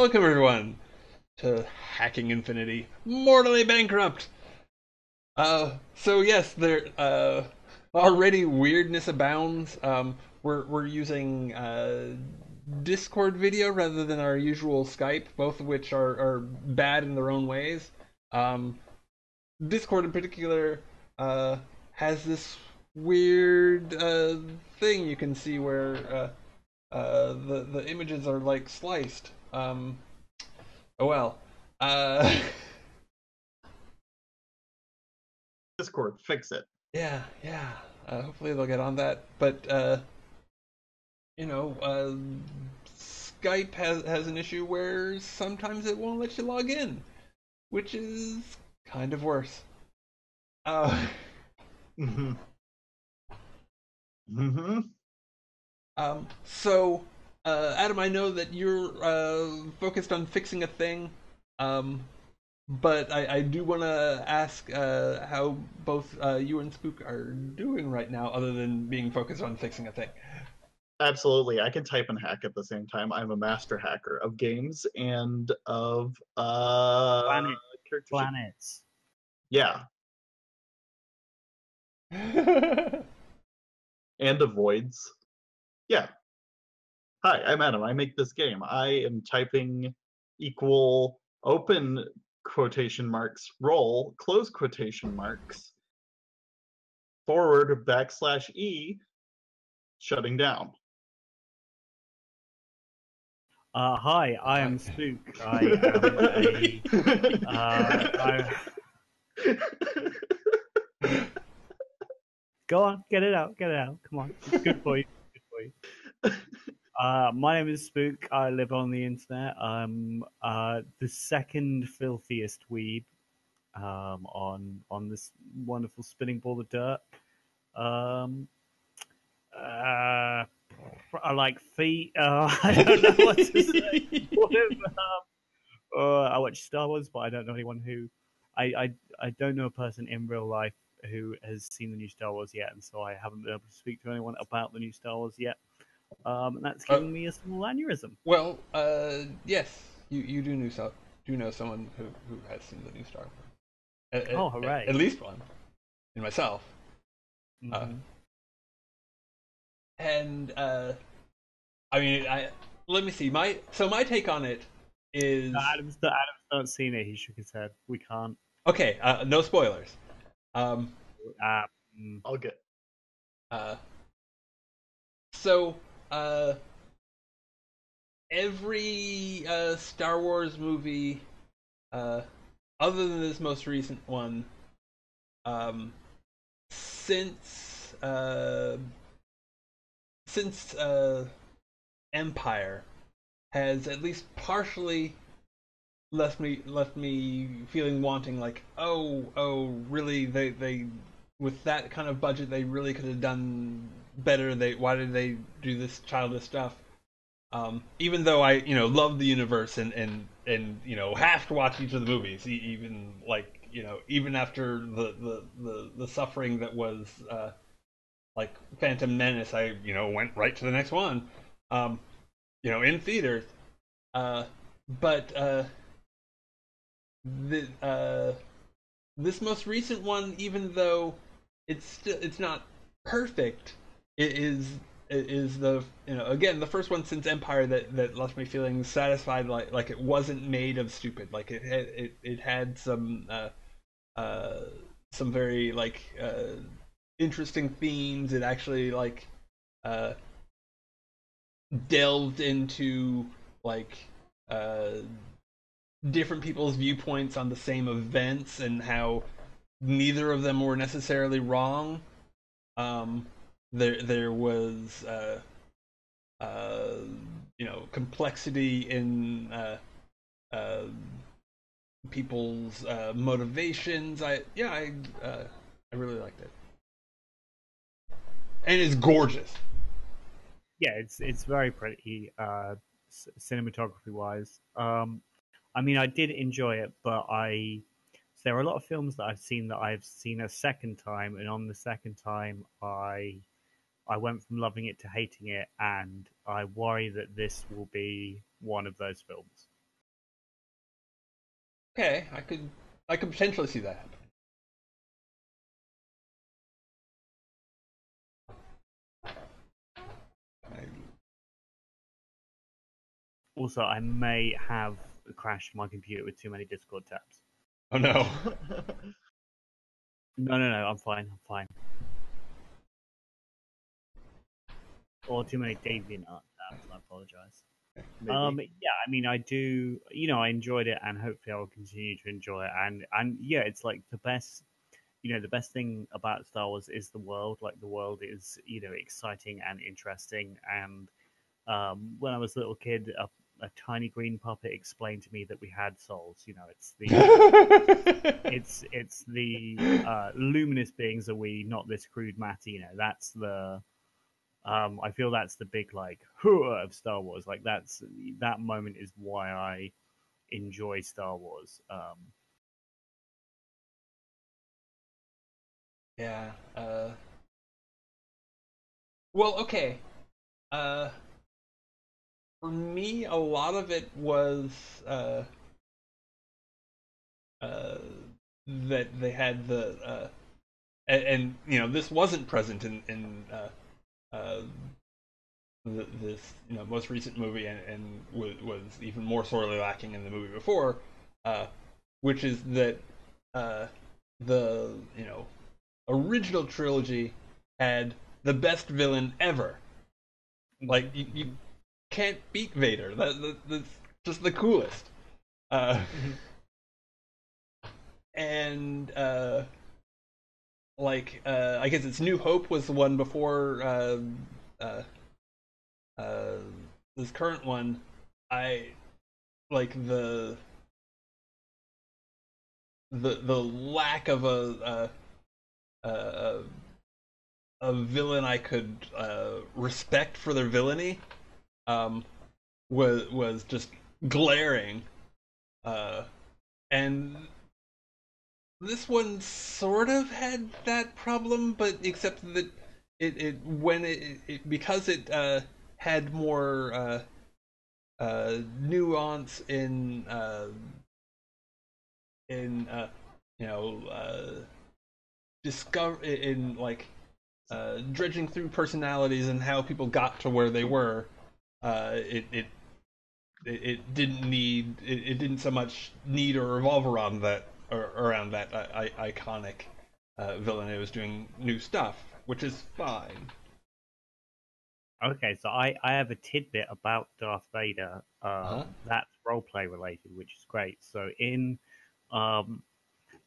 welcome everyone to Hacking Infinity, Mortally Bankrupt. So yes, there already weirdness abounds. We're using Discord video rather than our usual Skype, both of which are bad in their own ways. Um, Discord in particular has this weird thing you can see where the images are like sliced. Oh well. Uh, Discord, fix it. yeah. Hopefully they'll get on that. But you know, Skype has an issue where sometimes it won't let you log in, which is kind of worse. Uh, Mm-hmm. Mm-hmm. so Adam, I know that you're focused on fixing a thing. Um, but I do want to ask how both you and Spook are doing right now, other than being focused on fixing a thing. Absolutely. I can type and hack at the same time. I'm a master hacker of games and of Planet, character sheet. planets. Yeah. And of voids. Yeah. Hi, I'm Adam. I make this game. I am typing equal open quotation marks roll close quotation marks forward backslash e shutting down. Hi, I am Spook. I am a. I Go on, get it out, get it out. Come on, it's good for you. Good for you. My name is Spook. I live on the internet. I'm the second filthiest weeb on this wonderful spinning ball of dirt. Um, uh, I like feet. I don't know what to say. I watch Star Wars, but I don't know anyone who. I don't know a person in real life who has seen the new Star Wars yet, and so I haven't been able to speak to anyone about the new Star Wars yet. And that's uh, giving me a small aneurysm. well, yes, you do know someone who has seen the new Star Wars. Oh, hooray! At least one, in myself. Uh, Mm-hmm. and I mean, I let me see. My take on it is Adam's not seen it. He shook his head. We can't. okay. No spoilers. Um, Uh, mm, I'll get uh, so uh, every Star Wars movie, uh, other than this most recent one, um, since Empire has at least partially left me feeling wanting. Like, oh, really? They with that kind of budget, they really could have done better. Why did they do this childish stuff? Even though I love the universe and have to watch each of the movies, even like even after the suffering that was like Phantom Menace, I went right to the next one, um, in theaters. Uh, but the this most recent one, even though it's not perfect, it is the again the first one since Empire that left me feeling satisfied, like it wasn't made of stupid, like it had uh some very like interesting themes. It actually like uh delved into like uh different people's viewpoints on the same events and how neither of them were necessarily wrong. There was uh, complexity in uh, people's motivations. I really liked it, and it's gorgeous. yeah, it's very pretty, cinematography wise. I mean, I did enjoy it, but there are a lot of films that I've seen a second time, and on the second time, I went from loving it to hating it, and I worry that this will be one of those films. Okay, I could potentially see that happening. I, Also, I may have crashed my computer with too many Discord tabs. oh no. No, no, no. I'm fine. I'm fine. Or too many DeviantArt tabs. I apologize. Maybe. Yeah, I mean, I do. I enjoyed it, and hopefully, I will continue to enjoy it. And yeah, it's like the best. The best thing about Star Wars is the world. Like the world is, exciting and interesting. And when I was a little kid, a tiny green puppet explained to me that we had souls. It's the luminous beings are we, not this crude matter. That's the I feel that's the big like "Hurrah" of Star Wars. Like that moment is why I enjoy Star Wars. Yeah. Well, okay. Uh, for me, a lot of it was uh, uh, that they had and this wasn't present uh, this most recent movie, and was even more sorely lacking in the movie before, uh, which is that uh, the original trilogy had the best villain ever. Like you can't beat Vader. That's just the coolest. Uh, and I guess it's New Hope was the one before uh, uh, this current one. I like the lack of a a villain I could respect for their villainy um, was just glaring. Uh, and this one sort of had that problem, but except that it when it because it had more nuance in you know discover in like dredging through personalities and how people got to where they were. It didn't need it didn't so much need or revolve around that or around that iconic villain. It was doing new stuff, which is fine. Okay, so I have a tidbit about Darth Vader. Uh-huh. That's roleplay related, which is great. So in um,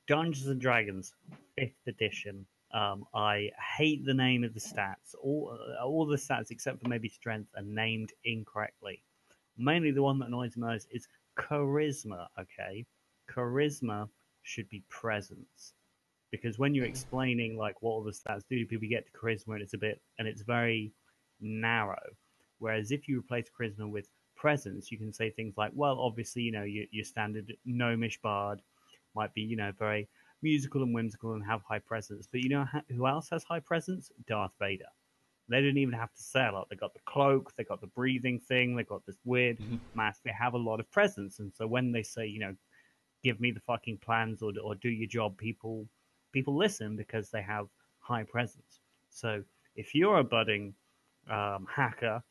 Dungeons and Dragons Fifth Edition, I hate the name of the stats. All the stats except for maybe strength are named incorrectly. Mainly the one that annoys me most is charisma. Okay, charisma should be presence, because when you're explaining like what all the stats do, people get to charisma and it's very narrow. Whereas if you replace charisma with presence, you can say things like, well, obviously, your standard gnomish bard might be, very musical and whimsical and have high presence. But who else has high presence? Darth Vader. They didn't even have to say a lot. They got the cloak, they got the breathing thing, they got this weird Mhm. mask. They have a lot of presence, and so when they say, give me the fucking plans or do your job, people listen because they have high presence. So if you're a budding hacker,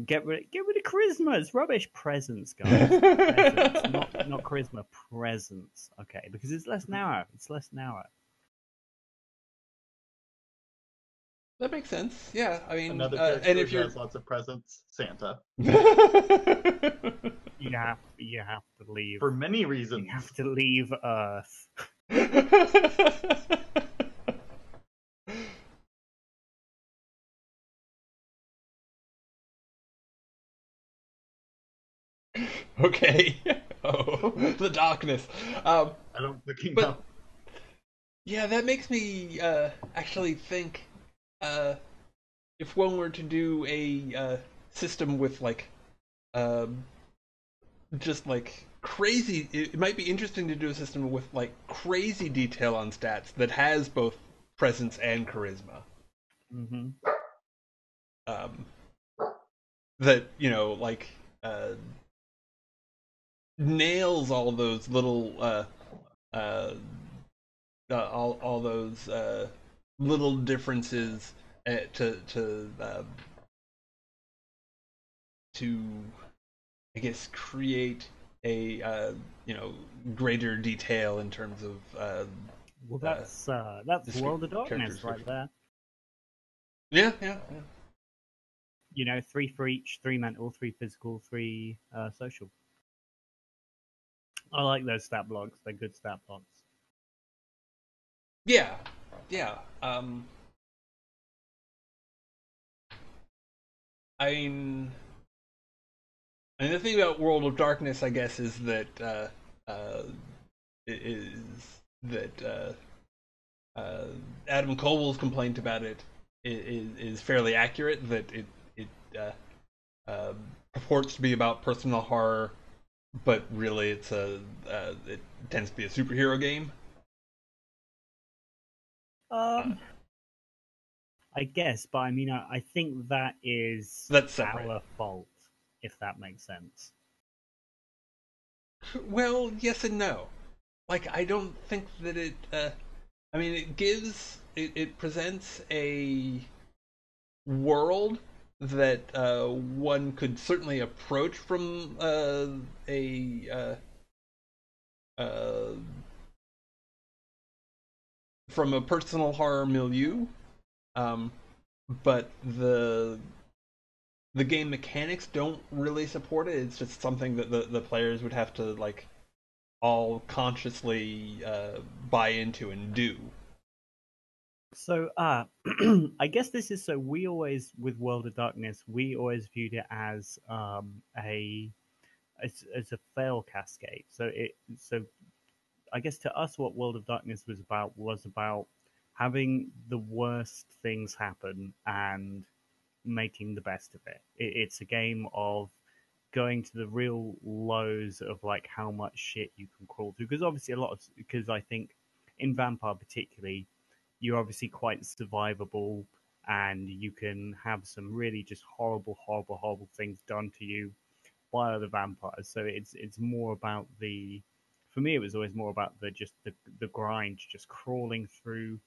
get rid of charisma. It's rubbish. Presence, guys. Presence, not charisma. Presence. Okay, because it's less narrow. It's less narrow. That makes sense. Yeah, I mean, Another and character if who you're has lots of presents, Santa, You have to leave. for many You reasons. have to leave Earth. Okay. Oh, the darkness. I don't fucking But know. yeah, that makes me actually think uh, if one were to do a system with like um, just like crazy, it might be interesting to do a system with like crazy detail on stats that has both presence and charisma. Hmm. Um, that like nails all those little uh, all those little differences to I guess create a greater detail in terms of Well, uh, that's World of character Darkness right description. there. Yeah. You know, 3 for each, 3 mental, 3 physical, 3 social. I like those stat blocks. They're good stat blocks. Yeah, yeah. I mean, and the thing about World of Darkness, I guess, is that is that Adam Cole's complaint about it is fairly accurate. That it purports to be about personal horror, but really it tends to be a superhero game. Um, I guess, but I mean, I think that is That's separate. our fault, if that makes sense. Well, yes and no. Like, I don't think that it. I mean, it presents a world that one could certainly approach from uh, from a personal horror milieu, um, but the game mechanics don't really support it. It's just something that the players would have to like all consciously buy into and do. So, I guess this is so we always, with World of Darkness, we always viewed it as as a fail cascade. So I guess to us, what World of Darkness was about having the worst things happen and making the best of it. It's a game of going to the real lows of like how much shit you can crawl through. Because obviously, because I think in Vampire particularly, you're obviously quite survivable and you can have some really just horrible things done to you by other vampires. So it's more about for me, it was always more about the grind, just crawling through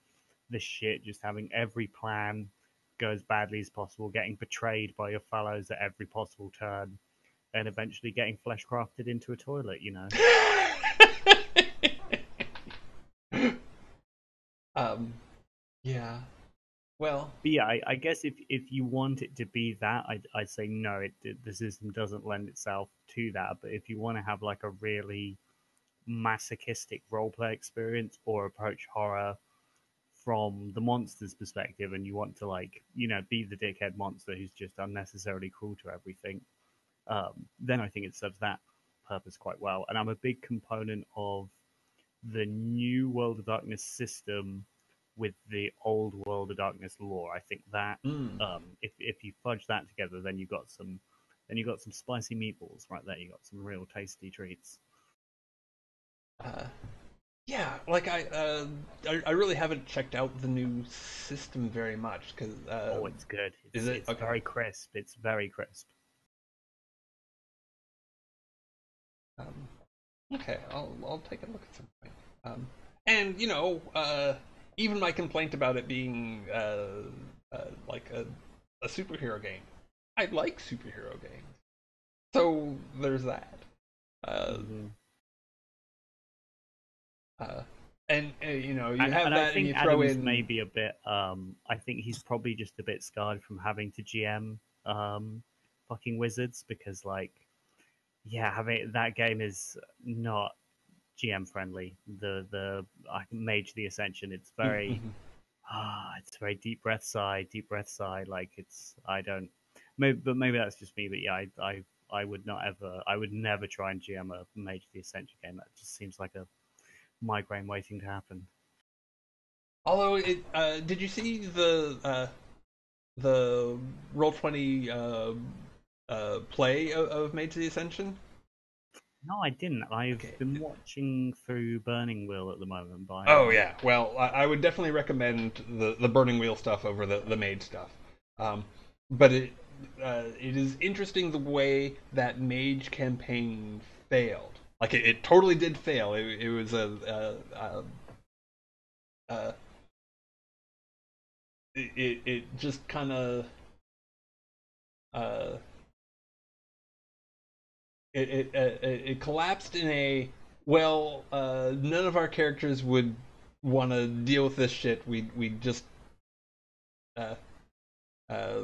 the shit, just having every plan go as badly as possible, getting betrayed by your fellows at every possible turn, and eventually getting flesh crafted into a toilet, you know. um, yeah. Well, But yeah, I guess if you want it to be that, I'd say no. The system doesn't lend itself to that. But if you want to have like a really masochistic roleplay experience or approach horror from the monster's perspective, and you want to like be the dickhead monster who's just unnecessarily cruel to everything, then I think it serves that purpose quite well. And I'm a big component of the new World of Darkness system with the old World of Darkness lore. I think that mm, if you fudge that together, then you got some spicy meatballs right there. You got some real tasty treats. uh, yeah. Like I really haven't checked out the new system very much because Oh, it's good. is it It's okay? very crisp. It's very crisp. Um, okay, I'll take a look at some point. And even my complaint about it being like a superhero game, I like superhero games, so there's that. Uh, Mm-hmm. uh, and you And have I that, and think you throw Adams in. may be a bit. I think he's probably just a bit scarred from having to GM fucking Wizards because, like, yeah, having that game is not GM friendly. The Mage the Ascension. It's very deep breath sigh. Like I don't. But maybe that's just me. But yeah, I would not ever. I would never try and GM a Mage the Ascension game. That just seems like a migraine waiting to happen. Although did you see the Roll20 play of Made to the Ascension? No, I didn't. I've Okay. been watching through Burning Wheel at the moment, but I Oh haven't. yeah. Well, I would definitely recommend the Burning Wheel stuff over the Made stuff. Um, but it is interesting the way that Mage campaign failed. Like it totally did fail. It was uh, it just kind of uh, it collapsed in a well. None of our characters would want to deal with this shit. We just uh, uh,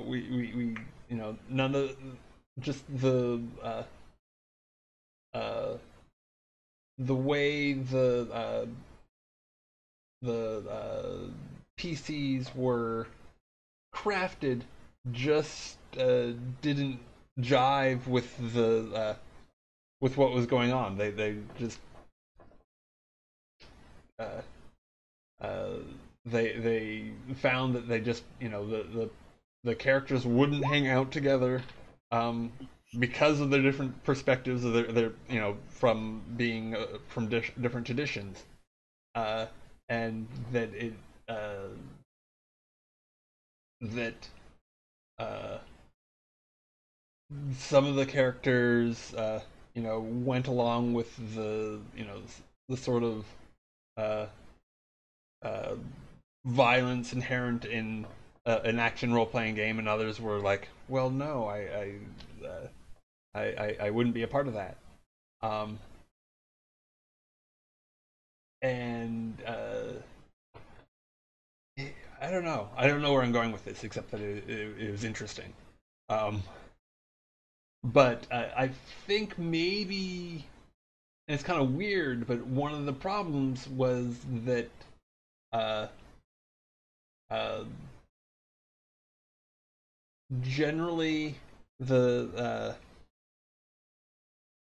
we none of just uh, the way the PCs were crafted just didn't jive with what was going on. They just uh, uh, they found that they just the characters wouldn't hang out together um, because of their different perspectives of their from being from different traditions, uh, and that it that uh, some of the characters went along with the sort of uh, uh, violence inherent in an action role playing game, and others were like, well, no, I wouldn't be a part of that. Um, and I don't know. I don't know where I'm going with this, except that it was interesting. Um, but I think maybe, and it's kind of weird, but one of the problems was that uh, uh, generally the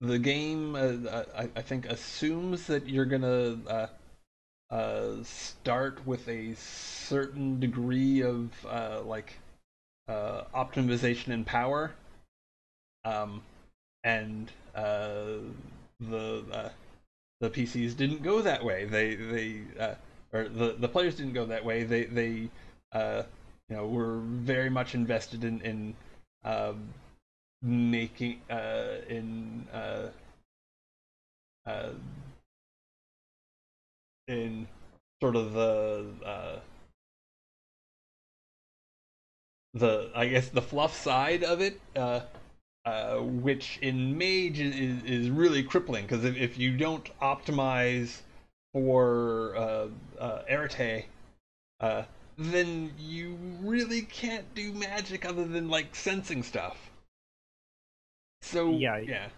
the game I think assumes that you're gonna start with a certain degree of optimization and power, um, and the the PCs didn't go that way. They or the players didn't go that way. They uh, were very much invested in um, making uh, in sort of the I guess the fluff side of it, which in Mage is really crippling because if you don't optimize for Arete, uh, then you really can't do magic other than like sensing stuff. So Yeah, yeah,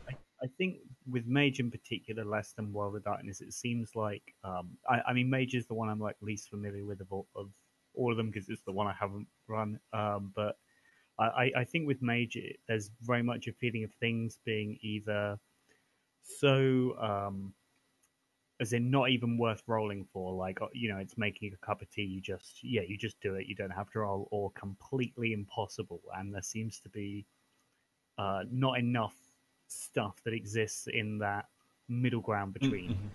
I think with Mage in particular, less than World of Darkness, it seems like I mean Mage is the one I'm like least familiar with of all of them because it's the one I haven't run. But I think with Mage, there's very much a feeling of things being either so as in not even worth rolling for, like it's making a cup of tea. You just do it. You don't have to roll, or completely impossible. And there seems to be not enough stuff that exists in that middle ground between. mm-hmm.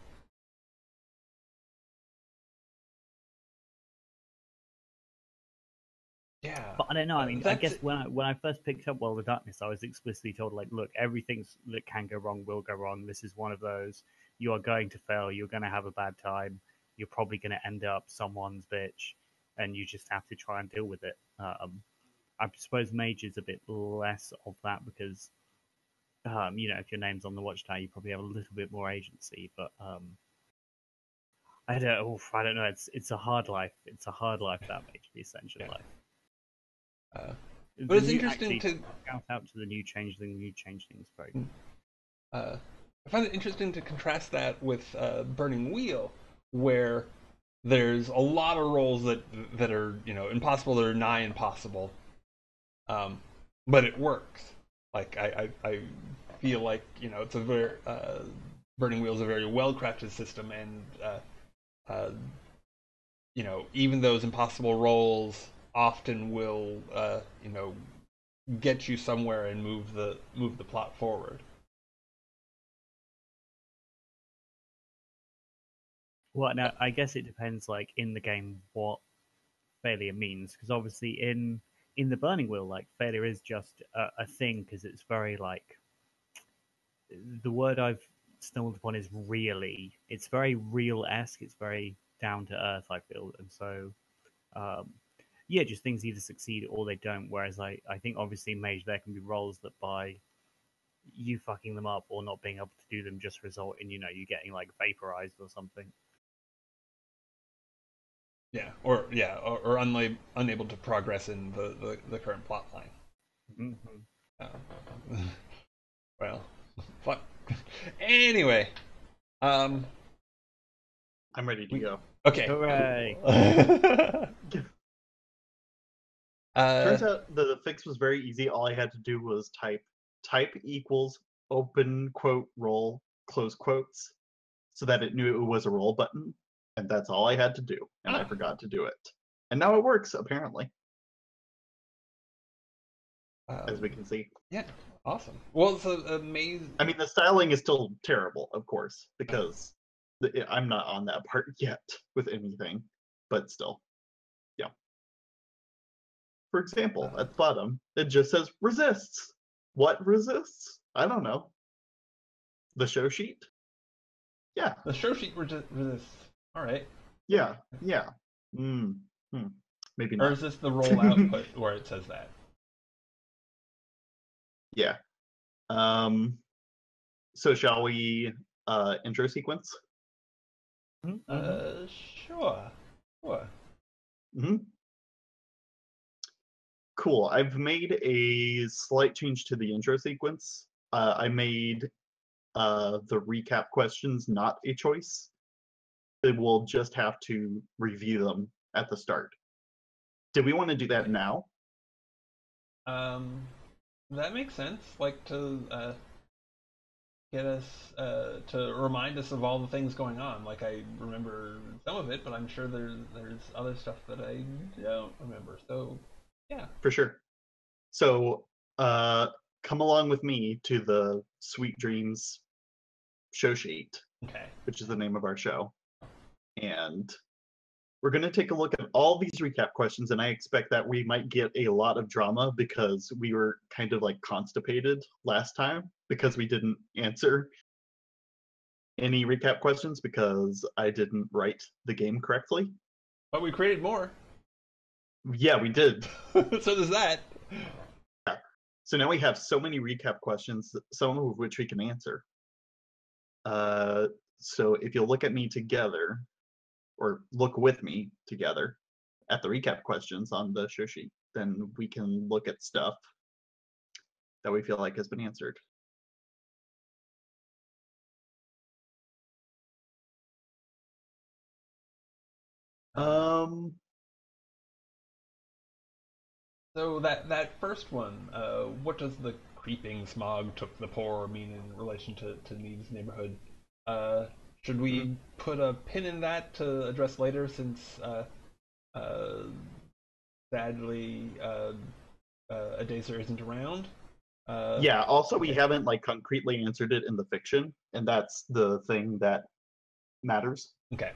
Yeah, But I don't know. I mean, I that's guess when I first picked up World of Darkness, I was explicitly told like, look, everything that can go wrong will go wrong. This is one of those. You are going to fail. You're going to have a bad time. You're probably going to end up someone's bitch, and you just have to try and deal with it. I suppose Mage is a bit less of that because if your name's on the watchtower, you probably have a little bit more agency. But I don't know. It's a hard life. It's a hard life, that Mage, the Ascension yeah. life. Uh, but The it's new interesting to shout out to the new changeling. The new changeling's very good. I find it interesting to contrast that with Burning Wheel, where there's a lot of roles that are impossible, that are nigh impossible, um, but it works. Like I feel like it's a very Burning Wheel is a very well crafted system, and uh, even those impossible roles often will get you somewhere and move the plot forward. Well, now I guess it depends, like in the game, what failure means, because obviously in the Burning Wheel, like failure is just a thing because it's very like the word I've stumbled upon is really. It's very real-esque. It's very down to earth, I feel, and so um, yeah, just things either succeed or they don't. Whereas I think obviously mage there can be roles that by you fucking them up or not being able to do them just result in you getting like vaporized or something. Or unable to progress in the current plot line. Mm-hmm. Well, fuck. Anyway, um, I'm ready to go. okay. Hooray! Turns out the fix was very easy. All I had to do was type equals open quote roll close quotes so that it knew it was a roll button, and that's all I had to do. And I forgot to do it. And now it works, apparently. As we can see. Yeah, awesome. Well, it's amazing. I mean, the styling is still terrible, of course, because I'm not on that part yet with anything, but still. Yeah. For example, at the bottom, it just says resists. What resists? I don't know. The show sheet? Yeah. The show sheet resists. All right. Yeah. Yeah. Maybe not. Or is this the roll output where it says that? Yeah. So shall we intro sequence? Mm-hmm. Sure. Mm-hmm. Cool. I've made a slight change to the intro sequence. I made the recap questions not a choice. We'll just have to review them at the start. Do we want to do that now? That makes sense. Like to get us to remind us of all the things going on. Like I remember some of it, but I'm sure there's other stuff that I don't remember. So yeah, for sure. So come along with me to the Sweet Dreams show sheet, which is the name of our show, and we're going to take a look at all these recap questions, and I expect that we might get a lot of drama because we were kind of like constipated last time because we didn't answer any recap questions because I didn't write the game correctly. But we created more. Yeah, we did. So there's that. Yeah. So now we have so many recap questions, some of which we can answer. So if you'll look at me together, or look with me together at the recap questions on the show sheet, then we can look at stuff that we feel like has been answered. So that first one, what does the creeping smog took the poor mean in relation to Neve's neighborhood? Should we put a pin in that to address later, since sadly Adazer isn't around? Yeah. Also, we haven't like concretely answered it in the fiction, and that's the thing that matters. Okay.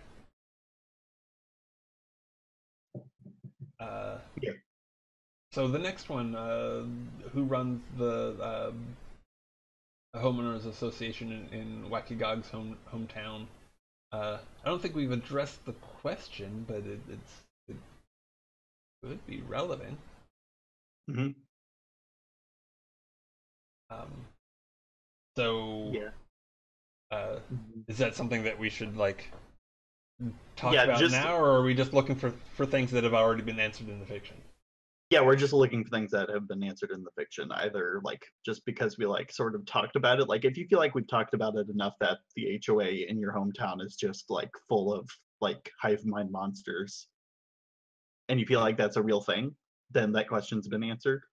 Yeah. So the next one, who runs the homeowners association in Wakigog's hometown? I don't think we've addressed the question, but it could be relevant. Mm-hmm. So yeah. Is that something that we should like talk about now, or are we just looking for things that have already been answered in the fiction? Yeah, we're just looking for things that have been answered in the fiction, either like just because we like sort of talked about it. Like if you feel like we've talked about it enough that the HOA in your hometown is just like full of like hive mind monsters, and you feel like that's a real thing, then that question's been answered.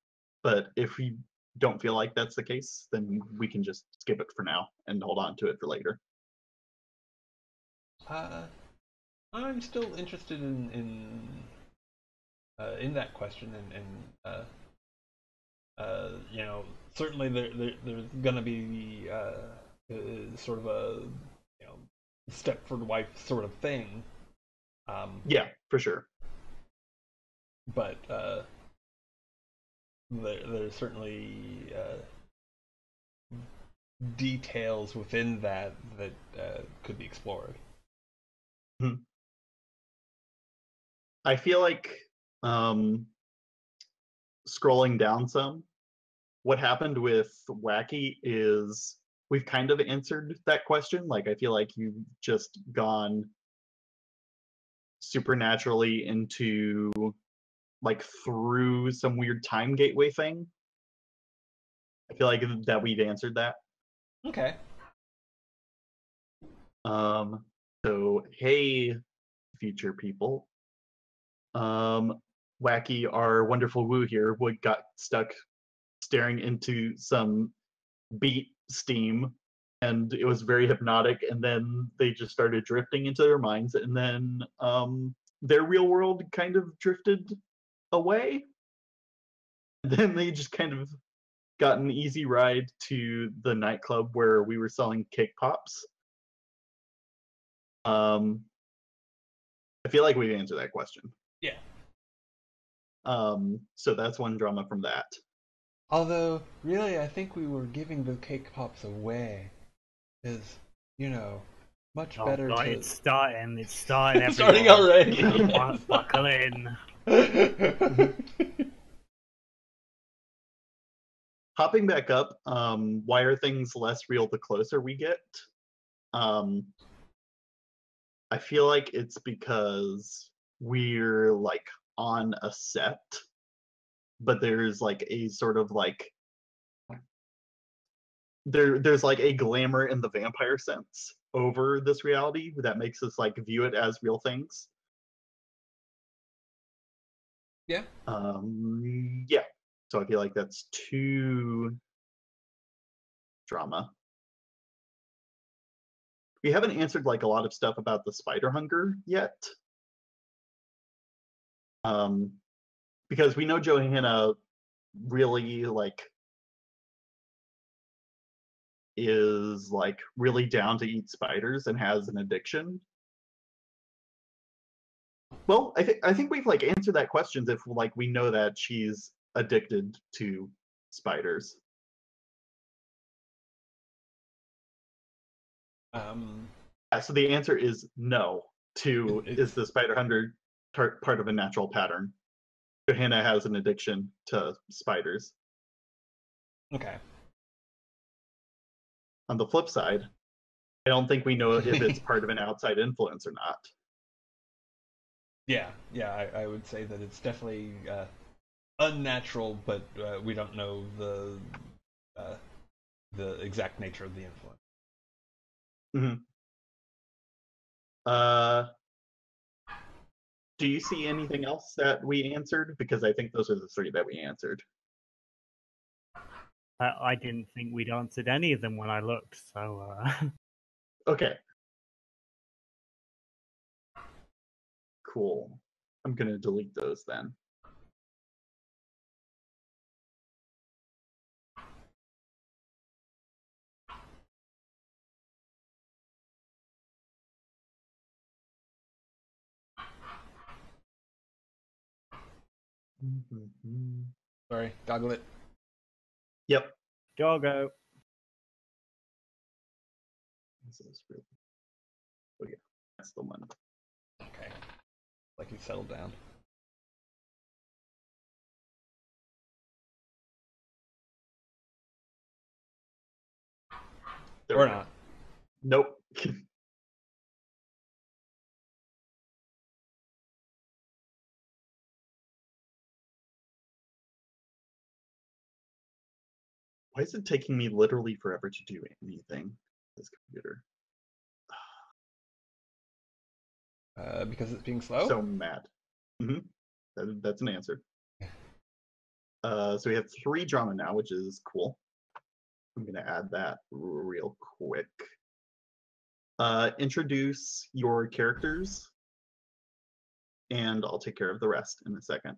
But if you don't feel like that's the case, then we can just skip it for now and hold on to it for later. I'm still interested in that question, and certainly there's gonna be sort of a Stepford wife sort of thing. Yeah, for sure. But there's certainly details within that could be explored. I feel like scrolling down some, what happened with Wacky is we've kind of answered that question. Like, I feel like you've just gone supernaturally into like through some weird time gateway thing. I feel like that we've answered that. Okay. So hey, future people. Wacky, our wonderful Woo here, would got stuck staring into some beat steam, and it was very hypnotic. And then they just started drifting into their minds, and then their real world kind of drifted away. And then they just kind of got an easy ride to the nightclub where we were selling cake pops. I feel like we've answered that question. Yeah. So that's one drama from that. Although, really, I think we were giving the cake pops away. Is, much better God, to... It's starting. It's starting. It's starting already. Buckle in. Hopping back up, why are things less real the closer we get? I feel like it's because we're like on a set, but there's like a sort of like there's like a glamour in the vampire sense over this reality that makes us like view it as real things. Yeah. Yeah. So I feel like that's too drama. We haven't answered like a lot of stuff about the spider hunger yet. Because we know Johanna really like is like really down to eat spiders and has an addiction. Well, I think we've like answered that question if like we know that she's addicted to spiders. Yeah, so the answer is no to is the spider hunger part of a natural pattern. Johanna has an addiction to spiders. Okay. On the flip side, I don't think we know if it's part of an outside influence or not. Yeah, I would say that it's definitely unnatural, but we don't know the exact nature of the influence. Mm-hmm. Do you see anything else that we answered? Because I think those are the three that we answered. I didn't think we'd answered any of them when I looked, so... Okay. Cool. I'm going to delete those then. Sorry, goggle it. Yep. Doggo. Oh yeah, that's the one. Okay. Like you settled down. There or we go. not. Nope. Why is it taking me literally forever to do anything? This computer. Because it's being slow? So mad. Mm-hmm. That's an answer. So we have 3 drama now, which is cool. I'm going to add that real quick. Introduce your characters, and I'll take care of the rest in a second.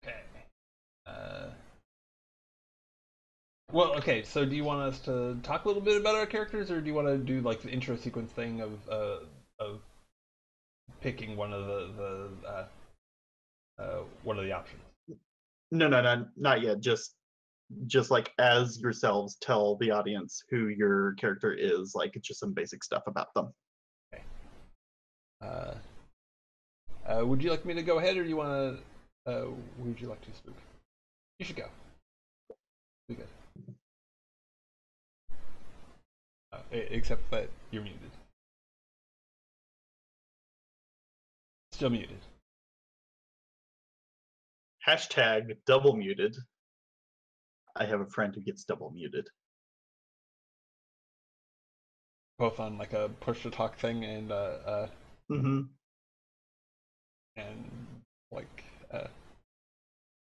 Okay. Well, okay, so do you want us to talk a little bit about our characters, or do you want to do like the intro sequence thing of picking one of the options? No, not yet. Just like as yourselves tell the audience who your character is, like it's just some basic stuff about them. Okay. Would you like me to go ahead, or you want to? Would you like to, Spook? You should go. Be good. Except that you're muted. Still muted. Hashtag double muted. I have a friend who gets double muted. Both on like a push to talk thing and Mm-hmm. and like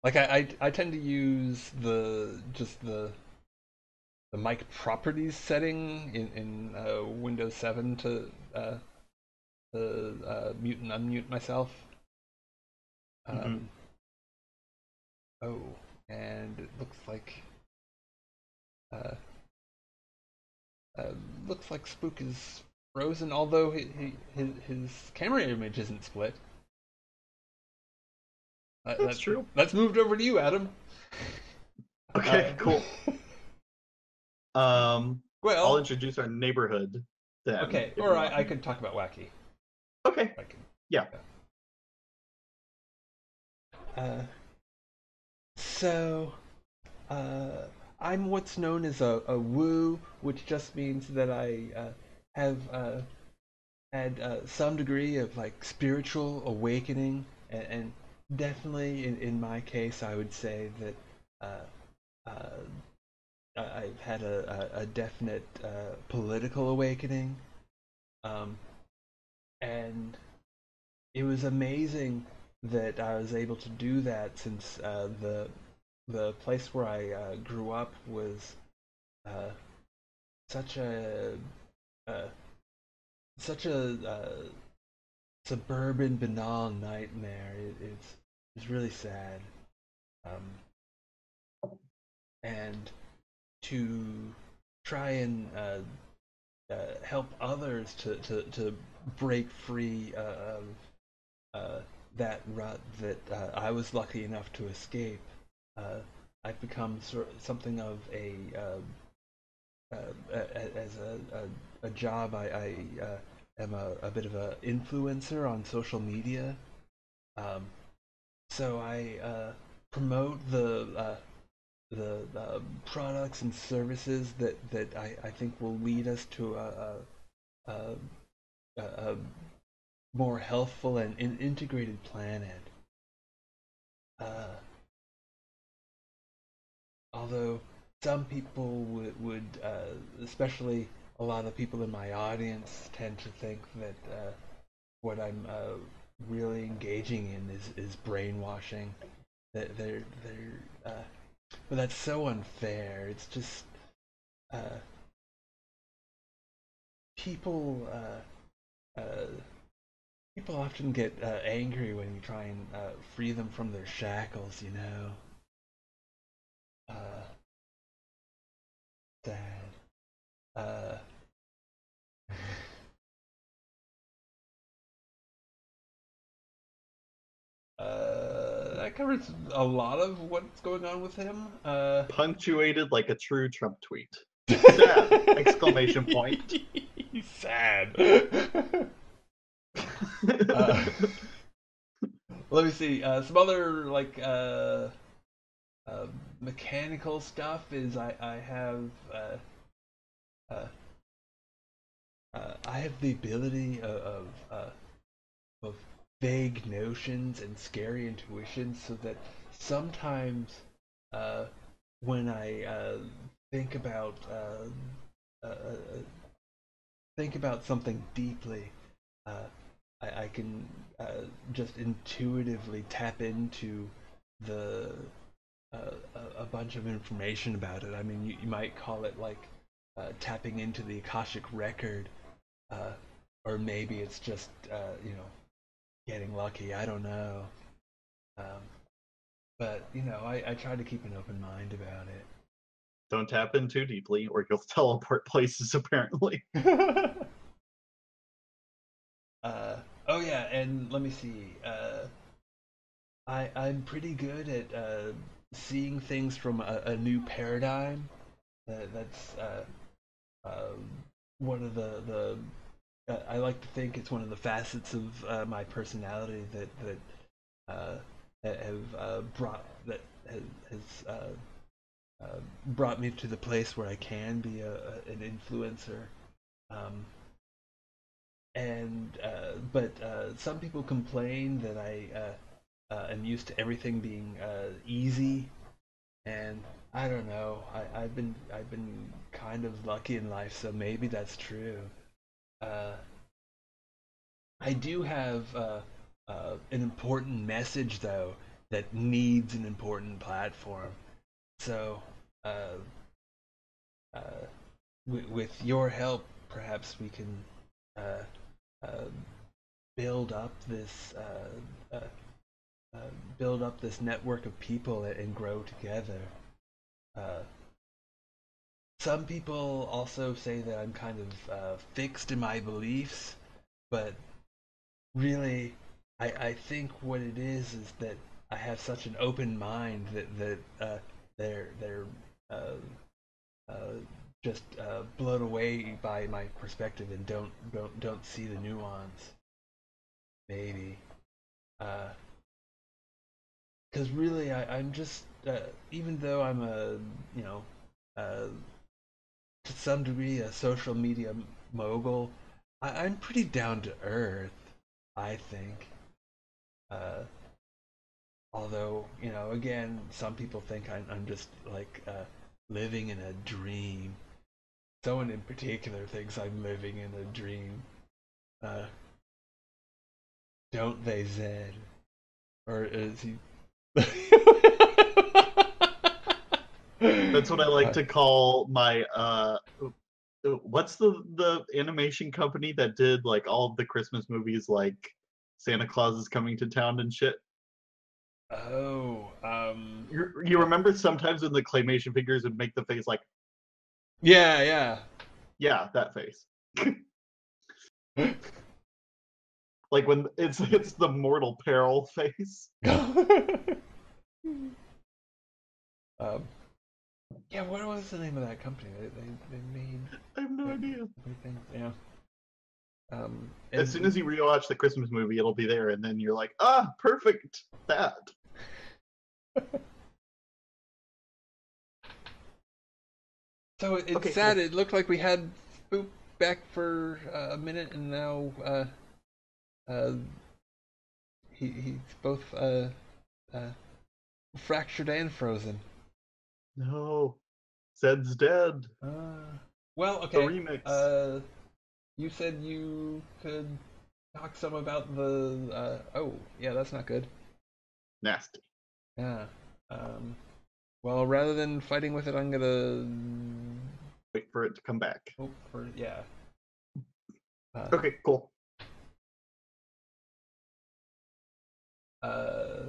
I tend to use the mic properties setting in Windows 7 to mute and unmute myself. Oh, and it uh, looks like Spook is frozen, although his camera image isn't split. That's true. That's moved over to you, Adam. Okay, cool. I'll Well, introduce our neighborhood then. okay, or I could talk about Wacky. Okay. Yeah. So, I'm what's known as a woo, which just means that I have had some degree of like spiritual awakening, and definitely in my case, I would say that I've had a definite political awakening, and it was amazing that I was able to do that since the place where I grew up was uh, such a uh, such a suburban banal nightmare. It's really sad, and to try and help others to break free of that rut that I was lucky enough to escape. I've become something of as a job. I am a bit of an influencer on social media. Um, so I promote the products and services that I think will lead us to a more healthful and integrated planet. Uh, Although some people would especially a lot of people in my audience, tend to think that what I'm really engaging in is brainwashing. That but that's so unfair. It's just uh, people. People often get angry when you try and free them from their shackles, you know. Uh, Sad. Uh, that covers a lot of what's going on with him. Punctuated like a true Trump tweet. Sad! Exclamation point. Sad. Let me see. Some other like mechanical stuff is uh, I have the ability of vague notions and scary intuitions, so that sometimes uh, when I think about uh, uh, think about something deeply, uh, I can just intuitively tap into the a bunch of information about it. I mean, you might call it like tapping into the Akashic record, uh, or maybe it's just getting lucky. I don't know, um, but I try to keep an open mind about Don't tap in too deeply, or you'll teleport places. Apparently. it. Oh yeah, and let me see. I'm pretty good at seeing things from a new paradigm. That's one of the I like to think it's one of the facets of my personality uh, that have has brought me to the place where I can be an influencer. Um, and but some people complain that I am used to everything being easy, and I don't know. I've been kind of lucky in life, so maybe that's true. Uh, I do have an important message though that needs an important platform. So uh, uh, with your help, perhaps we can uh, uh, build up this build up this network of people and grow together. Uh, some people also say that I'm kind of fixed in my beliefs, but really, I think what it is that I have such an open mind that they're uh, uh, just blown away by my perspective and don't see the nuance. Maybe, because really, I'm just even though I'm a you know uh, to some degree a social media mogul, I'm pretty down to earth. I think. Uh, Although, again, some people think I'm just like living in a dream. Someone in particular thinks I'm living in a dream. Uh, don't they, Zed? Or is he? That's what I like to call my what's the animation company that did like all of the Christmas movies like Santa Claus is coming to town and shit? Oh, You remember sometimes when the claymation figures would make the face like, yeah, yeah, that face. Like when it's the mortal peril face. yeah. um, yeah, what was the name of that company? They made I have no idea. everything. Yeah. As soon as you rewatch the Christmas movie, it'll be there, and then you're like, ah, perfect, that. So it's Okay, sad. cool. It looked like we had Spook back for a minute, and now uh, he's both uh, fractured and frozen. No, Zed's dead. Well, The okay. remix. You said you could talk some about the. Oh, yeah, that's not good. Nasty. Yeah. Well, rather than fighting with it, I'm gonna Wait for it to come back. hope for yeah. Uh, Okay, cool. uh,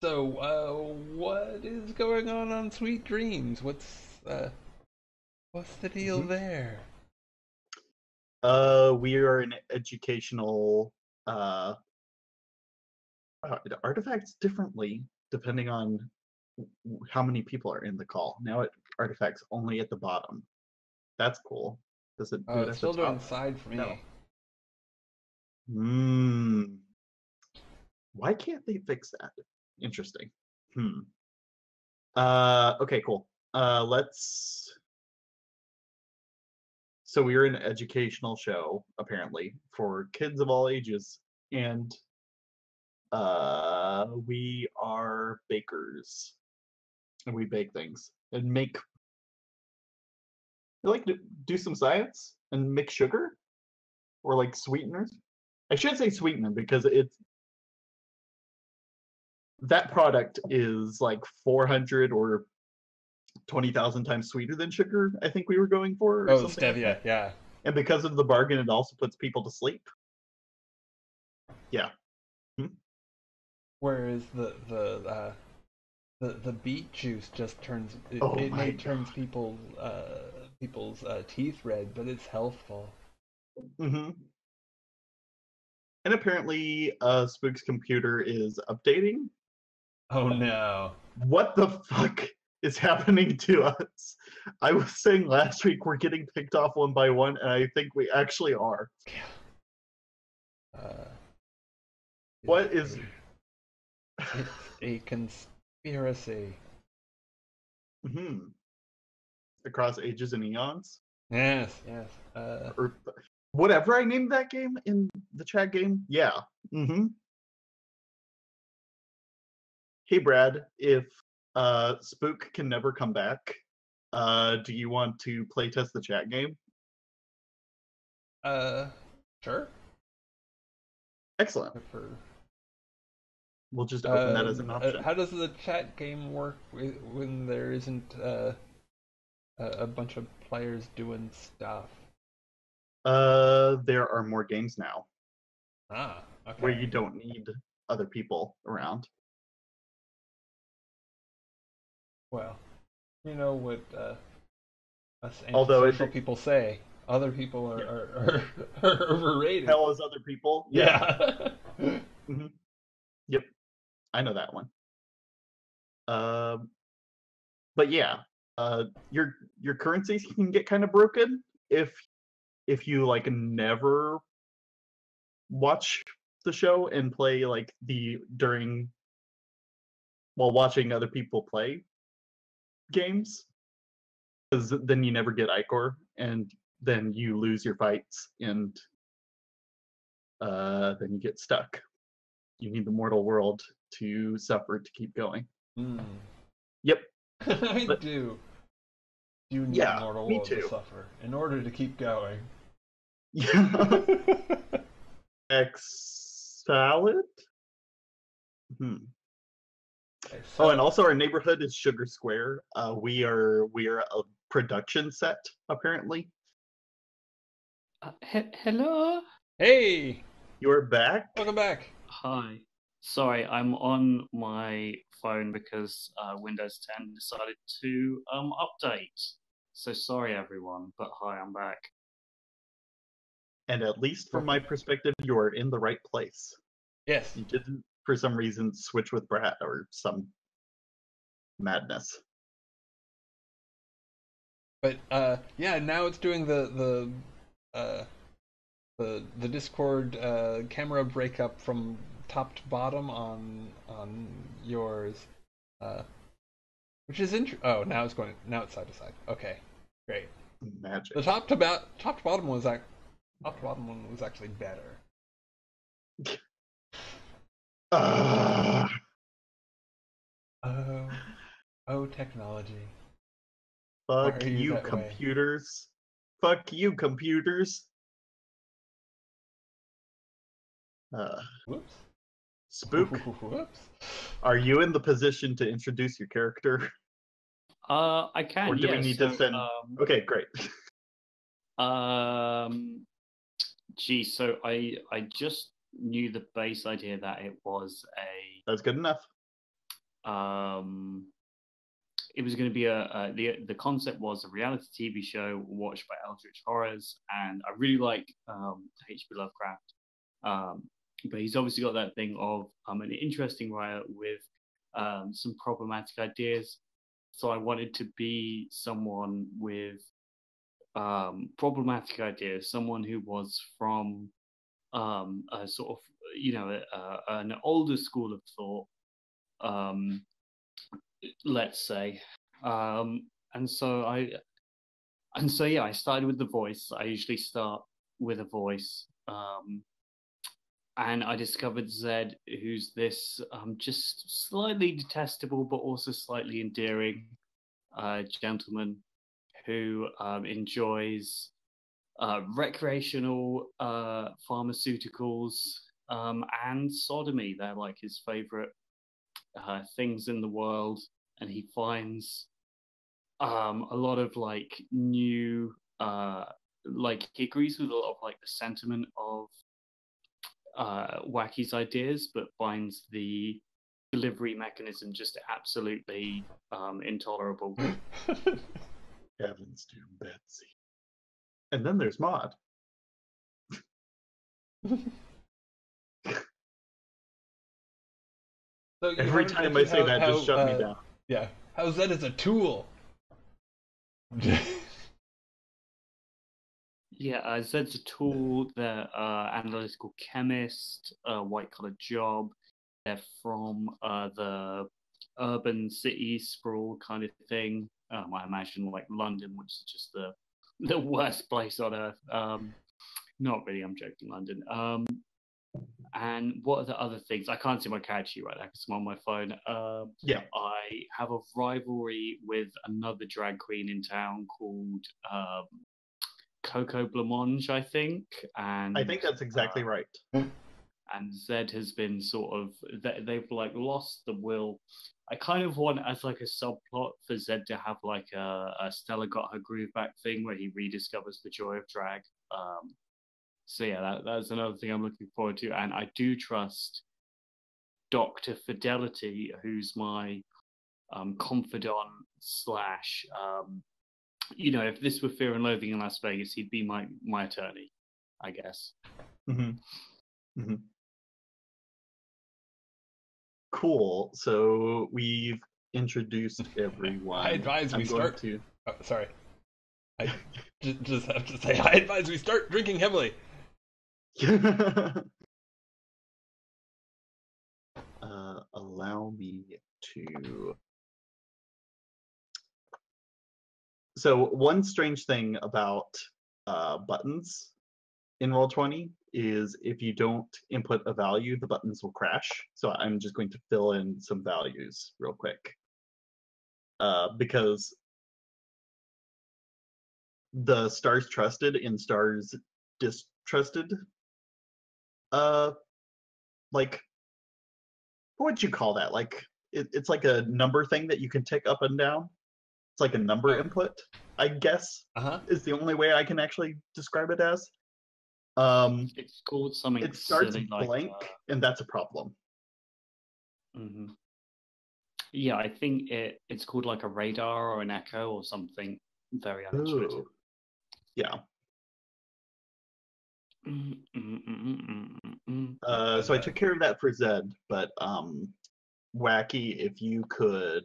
So, what is going on Sweet Dreams? What's the deal Mhm. there? We are an educational uh artifacts differently depending on how many people are in the call. Now it artifacts only at the bottom. That's cool. Does it Oh, do it it's at the still doing top? side for No. me. Hmm. Why can't they fix that? Interesting. Hmm. Okay, cool. Let's. So we're an educational show, apparently, for kids of all ages, and we are bakers, and we bake things and make. We like to do some science and mix sugar or like sweeteners. I should say sweetener because it's that product is like 400 or 20,000 times sweeter than sugar. I think we were going for or Oh, something like that. Stevia, yeah. And because of the bargain, it also puts people to sleep. Yeah. Hmm? Whereas the beet juice just turns it, Oh it my may god. turns people's teeth red, but it's healthful. Hmm. And apparently, Spook's computer is updating. Oh no. What the fuck is happening to us? I was saying last week we're getting picked off one by one, and I think we actually are. Uh, What is? It's a conspiracy. Across ages and eons, Yes, yes. or whatever I named that game in the chat game. Yeah. Hey Brad, if Spook can never come back, do you want to playtest the chat game? Sure. Excellent. For, We'll just open that as an option. how does the chat game work when there isn't a bunch of players doing stuff? There are more games now Ah, okay. where you don't need other people around. Well, you know what us Although antisocial people say. Other people are overrated. Hell is other people. Yeah. Yep, I know that one. But yeah, your currencies can get kind of broken if you like never watch the show and play like while watching other people play games, because then you never get Icor, and then you lose your fights, and then you get stuck. You need the mortal world to suffer to keep going. Yep. I do. You need mortal world to suffer in order to keep going. Yeah. Excellent. Okay, so... Oh, and also our neighborhood is Sugar Square. We are a production set, apparently. Hello. Hey. You're back. Welcome back. Hi. Sorry, I'm on my phone because Windows 10 decided to update. So sorry, everyone. But hi, I'm back. And at least from my perspective, you are in the right place. Yes. You didn't, for some reason, switch with Brad or some madness. But yeah, now it's doing the Discord camera breakup from top to bottom on yours, which is oh, now it's side to side. Okay, great. Magic. The top to bottom one was actually better. Oh, technology. Fuck you, computers. Fuck you, computers. Whoops. Spook. Whoops. Are you in the position to introduce your character? I can. Or do we need to send? Okay, great. Gee, so I just knew the base idea that it was a. That's good enough. It was going to be the concept was a reality TV show watched by Eldritch Horrors, and I really like H.P. Lovecraft. But he's obviously got that thing of an interesting writer with some problematic ideas. So I wanted to be someone with problematic ideas, someone who was from a sort of, an older school of thought, let's say. And so I started with the voice. I usually start with a voice. And I discovered Zed, who's this just slightly detestable but also slightly endearing gentleman who enjoys recreational pharmaceuticals and sodomy. They're like his favorite things in the world, and he finds a lot of like new like he agrees with a lot of like the sentiment of Wacky's ideas, but finds the delivery mechanism just absolutely intolerable. Heavens to Betsy. And then there's Maud. So you Every haven't time I say mentioned that, just shut me down. Yeah, how Zed is a tool. Yeah, Zed's a tool. They're analytical chemist, white collar job. They're from the urban city sprawl kind of thing. I imagine like London, which is just the worst place on earth. Not really. I'm joking. London. And what are the other things? I can't see my character sheet right now because I'm on my phone. Yeah. I have a rivalry with another drag queen in town called Coco Blancmange, I think. And I think that's exactly right. And Zed has been sort of they've like lost the will. I kind of want as like a subplot for Zed to have like a Stella got her groove back thing where he rediscovers the joy of drag. So yeah, that's another thing I'm looking forward to, and I do trust Dr. Fidelity, who's my confidant slash if this were Fear and Loathing in Las Vegas, he'd be my attorney, I guess. Mm-hmm. Mm-hmm. Cool. So we've introduced everyone. I advise we start. To... Oh, sorry. I just have to say, I advise we start drinking heavily. Allow me to. So one strange thing about buttons in Roll20 is if you don't input a value, the buttons will crash. So I'm just going to fill in some values real quick. Because the stars trusted and stars distrusted, like, what would you call that? Like, it's like a number thing that you can tick up and down. It's like a number input, I guess, is the only way I can actually describe it as. It's called something. It starts silly, blank, and that's a problem. Mm-hmm. Yeah, I think it's called like a radar or an echo or something very unintuitive. Ooh. Yeah. So I took care of that for Zed, but Wacky, if you could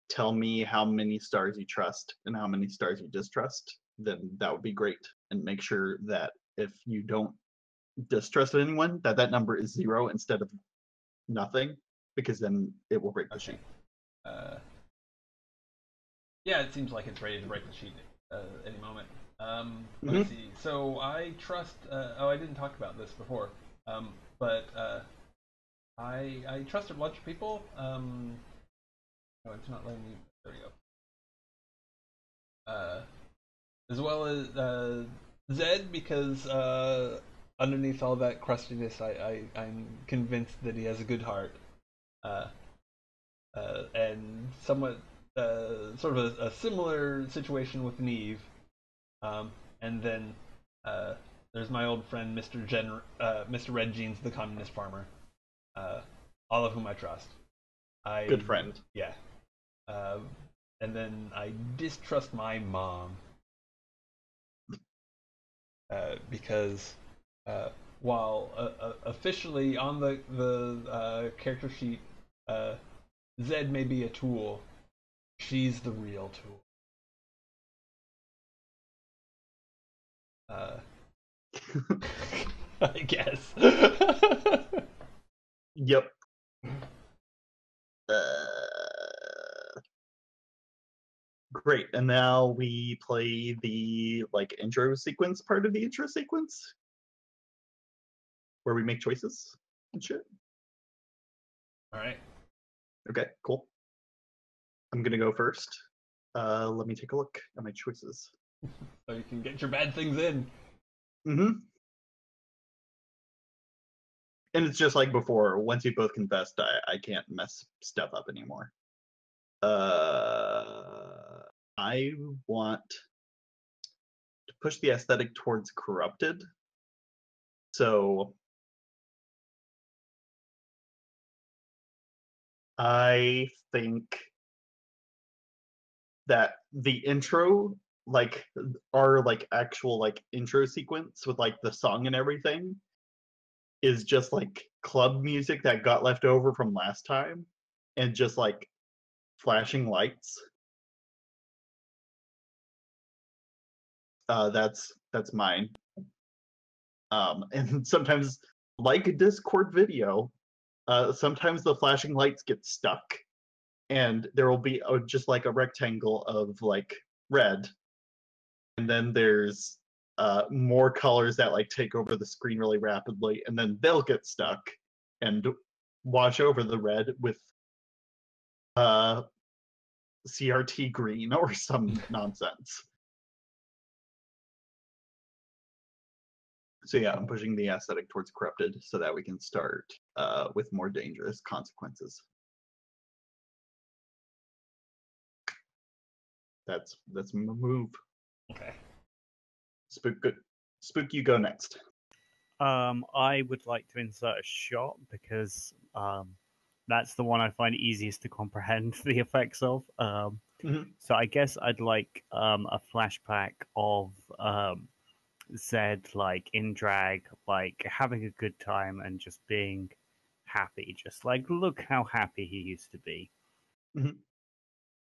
tell me how many stars you trust and how many stars you distrust, then that would be great. And make sure that if you don't distrust anyone, that number is 0 instead of nothing, because then it will break the sheet. Yeah, it seems like it's ready to break the sheet any moment. Let me see. So I trust. I didn't talk about this before, but I trust a bunch of people. No, it's not letting me. There we go. As well as Zed, because underneath all that crustiness, I'm convinced that he has a good heart, and somewhat sort of a similar situation with Neve. And then there's my old friend Mr. Red Jeans, the communist farmer, all of whom I trust. Good friend. Yeah. And then I distrust my mom. Because while officially on the character sheet, Zed may be a tool, she's the real tool. I guess. Yep. Great. And now we play the intro sequence part of the intro sequence, where we make choices and shit. All right. Okay. Cool. I'm gonna go first. Let me take a look at my choices. So you can get your bad things in. Mm-hmm. And it's just like before. Once you both confessed, I can't mess stuff up anymore. I want to push the aesthetic towards corrupted. So I think that the intro, our actual intro sequence with the song and everything, is just like club music that got left over from last time, and just like flashing lights. That's mine. And sometimes, like a Discord video, sometimes the flashing lights get stuck, and there will be just like a rectangle of like red, and then there's more colors that like take over the screen really rapidly, and then they'll get stuck and wash over the red with CRT green or some nonsense. So yeah, I'm pushing the aesthetic towards corrupted so that we can start with more dangerous consequences. That's my move. Okay. Spook, you go next. I would like to insert a shot because that's the one I find easiest to comprehend the effects of. So I guess I'd like a flashback of Zed like in drag, like having a good time and just being happy. Just like look how happy he used to be.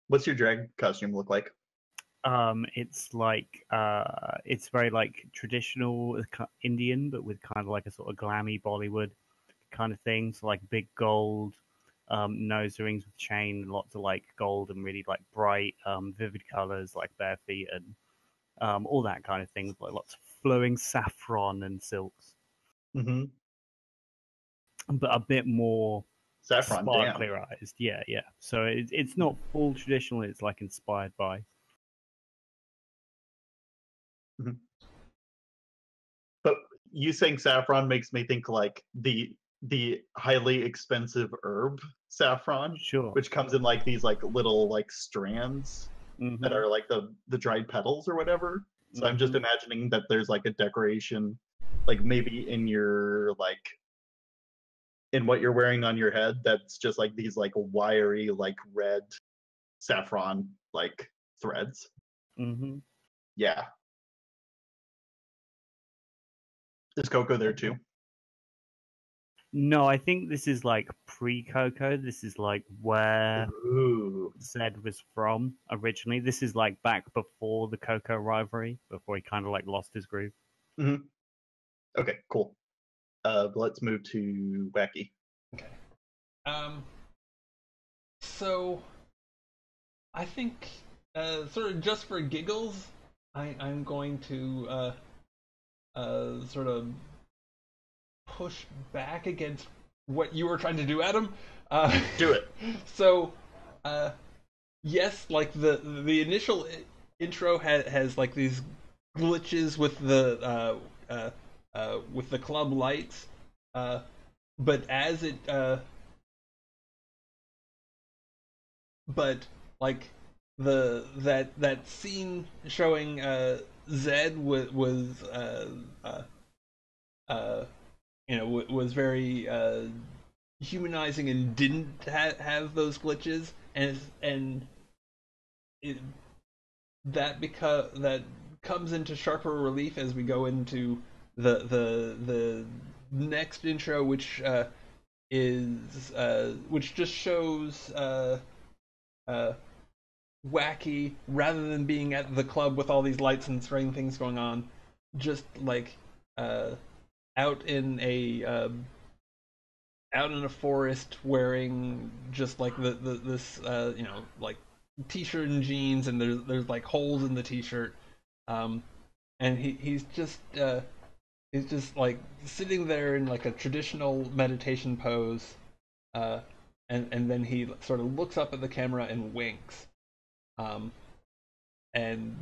What's your drag costume look like? It's like it's very like traditional Indian, but with kind of like a sort of glammy Bollywood kind of thing. So like big gold nose rings with chain, lots of like gold and really like bright, vivid colors, like bare feet and all that kind of thing. Like lots of flowing saffron and silks, but a bit more Saffron, sparklerized. Yeah. So it's not full traditional. It's like inspired by. But you saying saffron makes me think like the highly expensive herb saffron, Sure. which comes in like these like little like strands that are like the dried petals or whatever. So I'm just imagining that there's like a decoration, like maybe in your like in what you're wearing on your head, that's just like these like wiry like red saffron like threads. Yeah. Is Coco there too? No, I think this is like pre-Coco. This is like where Zed was from originally. This is like back before the Coco rivalry, before he kind of like lost his groove. Okay, cool. Let's move to Wacky. Okay. So I think sort of just for giggles, I'm going to sort of push back against what you were trying to do, Adam. Do it. So, yes, like the initial intro has like these glitches with the club lights, but as it but like that scene showing Zed was was very humanizing and didn't have those glitches, and that comes into sharper relief as we go into the next intro, which which just shows Wacky, rather than being at the club with all these lights and strange things going on, just like out in a forest wearing just like this like t-shirt and jeans, and there's like holes in the t-shirt, and he's just like sitting there in like a traditional meditation pose, and then he sort of looks up at the camera and winks, and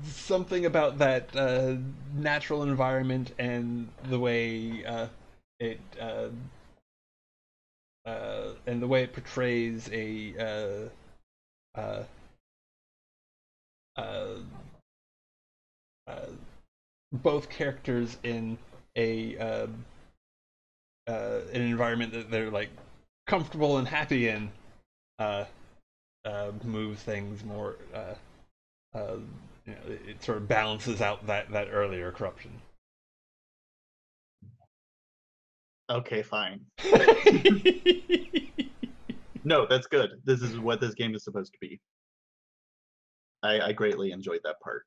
something about that natural environment and the way it and the way it portrays both characters in an environment that they're like comfortable and happy in, moves things more it sort of balances out that earlier corruption. Okay, fine. No, that's good. This is what this game is supposed to be. I greatly enjoyed that part.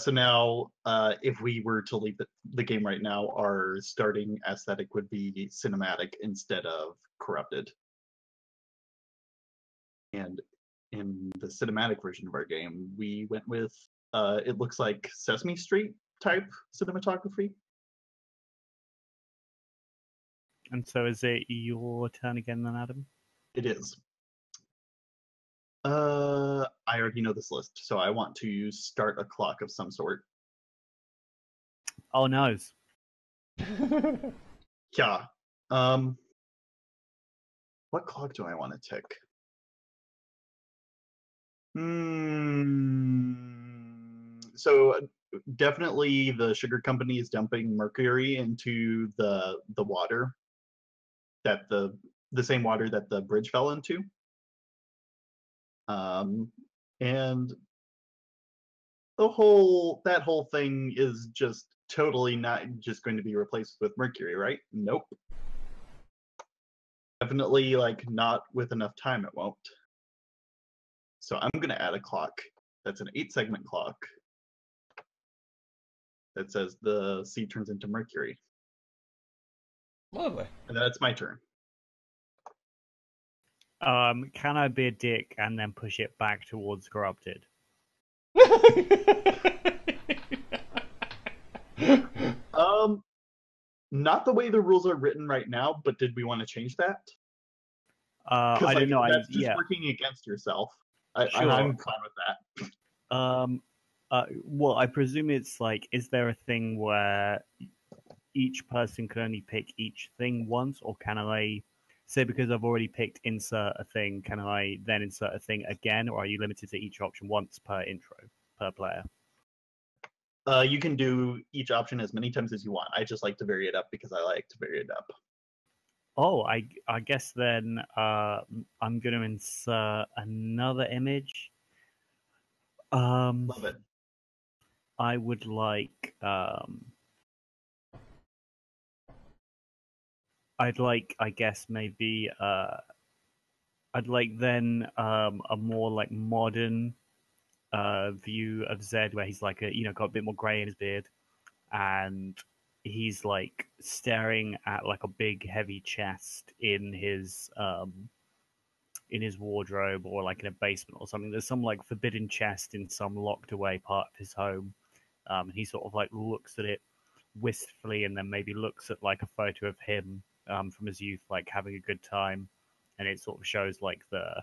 So now, if we were to leave the game right now, our starting aesthetic would be cinematic instead of corrupted. And in the cinematic version of our game, we went with, it looks like Sesame Street type cinematography. And so is it your turn again then, Adam? It is. I already know this list, so I want to start a clock of some sort. Oh, no. Yeah. What clock do I want to tick? So definitely the sugar company is dumping mercury into the water, that the same water that the bridge fell into. And that whole thing is just totally not just going to be replaced with mercury, right? Nope. Definitely, like, not with enough time it won't. So I'm going to add a clock that's an 8-segment clock that says the sea turns into mercury. Lovely. And that's my turn. Can I be a dick and then push it back towards corrupted? Not the way the rules are written right now, but did we want to change that? I don't know. That's just working against yourself. Sure. I'm fine with that. Well, I presume it's like, is there a thing where each person can only pick each thing once, or can I say, because I've already picked insert a thing, can I then insert a thing again, or are you limited to each option once per intro, per player? You can do each option as many times as you want. I just like to vary it up because I like to vary it up. Oh, I guess then I'm going to insert another image. Love it. I would like I guess maybe I'd like then a more like modern view of Zed, where he's like got a bit more grey in his beard, and he's like staring at like a big heavy chest in his wardrobe, or like in a basement or something. There's some like forbidden chest in some locked away part of his home. And he sort of like looks at it wistfully, and then maybe looks at like a photo of him from his youth, like having a good time. And it sort of shows like that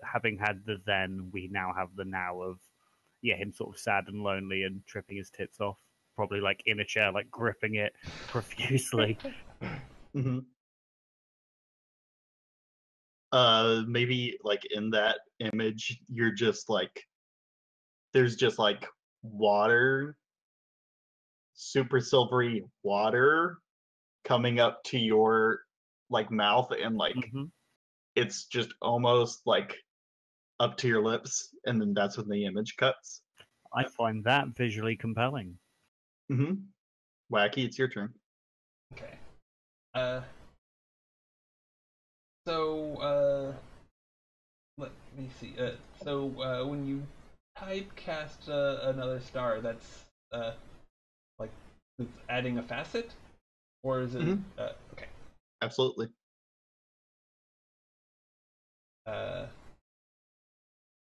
having had the then, we now have the now of him sort of sad and lonely and tripping his tits off, probably like in a chair, like gripping it profusely. Mm-hmm. Maybe like in that image, you're just like, there's just like water, super silvery water coming up to your like mouth, and like it's just almost like up to your lips, and then that's when the image cuts. I find that visually compelling. Wacky, it's your turn. Okay. So let me see. So when you typecast another star, that's like it's adding a facet, or is it? Okay. Absolutely.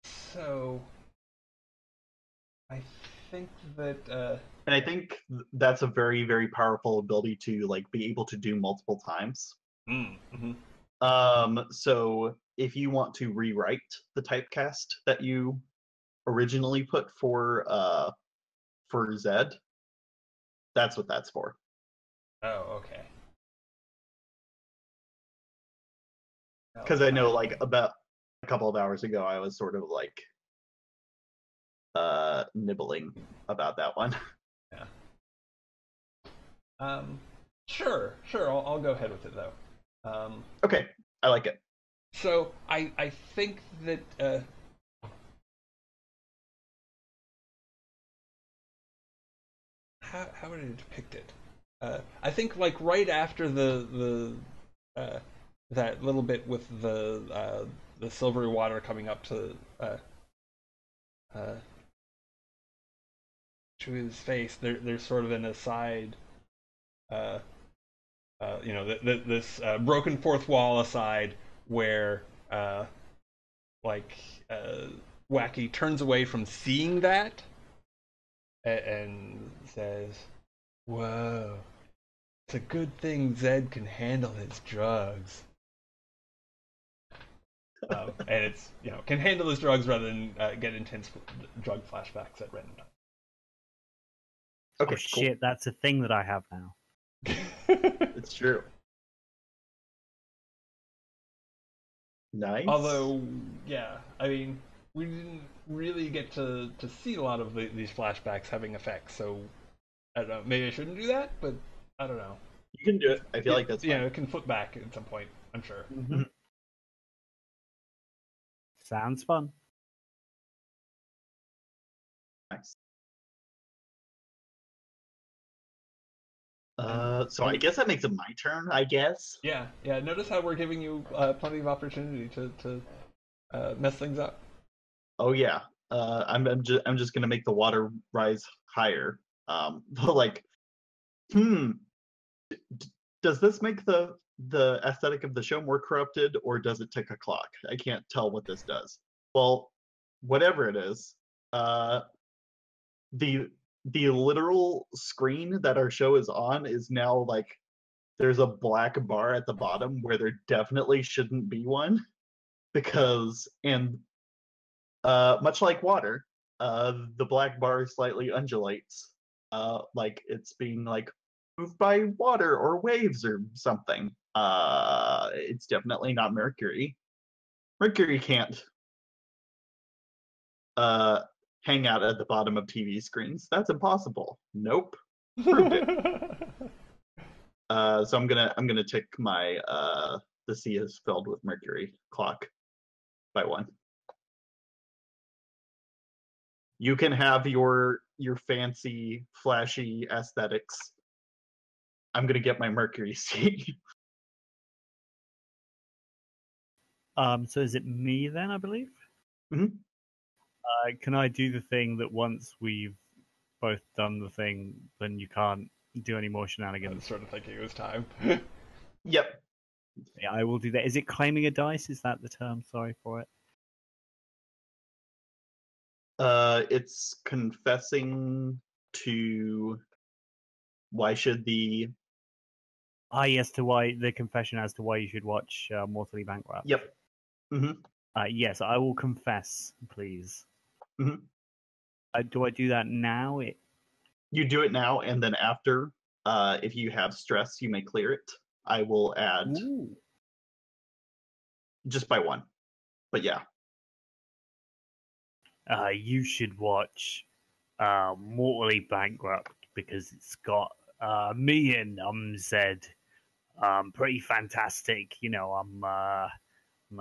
So I think that. And I think that's a very, very powerful ability to like be able to do multiple times. So if you want to rewrite the typecast that you originally put for Zed, that's what that's for. Oh, okay. Because I know, like, about a couple of hours ago, I was sort of like nibbling about that one. Yeah. Sure. I'll go ahead with it though. Okay, I like it. So I think that how would I depict it? I think like right after that little bit with the silvery water coming up uh, to his face, there's sort of an aside, uh, this broken fourth wall aside where like uh, Wacky turns away from seeing that and says, "Whoa, it's a good thing Zed can handle his drugs." And it's can handle his drugs rather than get intense drug flashbacks at random Okay, Oh shit, that's a thing that I have now. times. It's true. Nice. Although, yeah, I mean, we didn't really get to see a lot of these flashbacks having effects, so I don't know. Maybe I shouldn't do that, but I don't know. you can do it. I feel like that's fine. it can flip back at some point. I'm sure. Mm-hmm. Sounds fun. Nice. So I guess that makes it my turn. I guess. Yeah. Notice how we're giving you plenty of opportunity to mess things up. Oh yeah. I'm just gonna make the water rise higher. But like, hmm. Does this make the aesthetic of the show more corrupted, or does it tick a clock? I can't tell what this does. Well, whatever it is, the literal screen that our show is on is now like there's a black bar at the bottom where there definitely shouldn't be one because much like water, the black bar slightly undulates, like it's being like moved by water or waves or something. It's definitely not Mercury. Mercury can't hang out at the bottom of TV screens. That's impossible. Nope. Proved it. So I'm gonna tick my the sea is filled with mercury clock by 1. You can have your fancy, flashy aesthetics. I'm gonna get my mercury sea. So is it me then? I believe. Mhm. Can I do the thing that once we've both done the thing, then you can't do any more I was shenanigans? sort of thinking it was time. Yep. Yeah, I will do that. Is it claiming a dice? Is that the term? Sorry for it. It's confessing to why should the Yes, to why the confession as to why you should watch Mortally Bankrupt. Yep. Hmm. Yes, I will confess, please. Mhm. Do I do that now? You do it now, and then after, if you have stress, you may clear it. I will add Ooh. just by 1, but yeah. You should watch Mortally Bankrupt because it's got me and Zed. Pretty fantastic. I'm a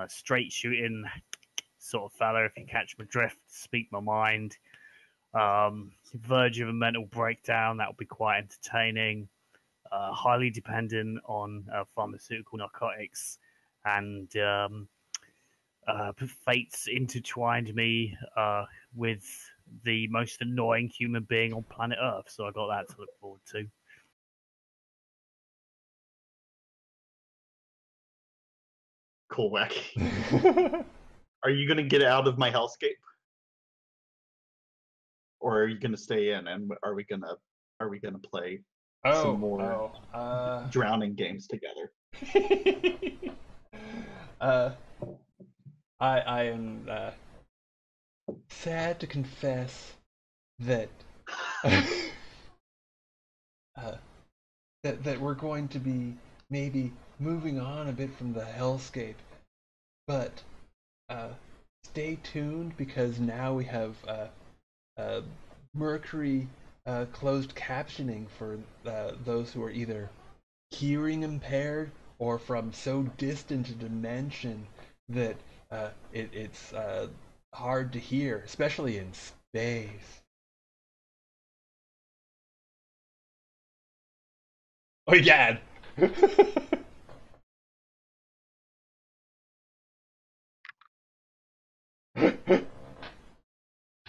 straight shooting sort of fella. If you catch my drift, speak my mind. Verge of a mental breakdown. That'll be quite entertaining. Highly dependent on pharmaceutical narcotics, and fates intertwined me with the most annoying human being on planet Earth. So I got that to look forward to. Cool, wacky. Are you gonna get out of my hellscape, or are you gonna stay in? And are we gonna play some more drowning games together? I am sad to confess that that we're going to be maybe moving on a bit from the hellscape, but stay tuned because now we have Mercury closed captioning for those who are either hearing impaired or from so distant a dimension that it's hard to hear, especially in space. Oh, Gad.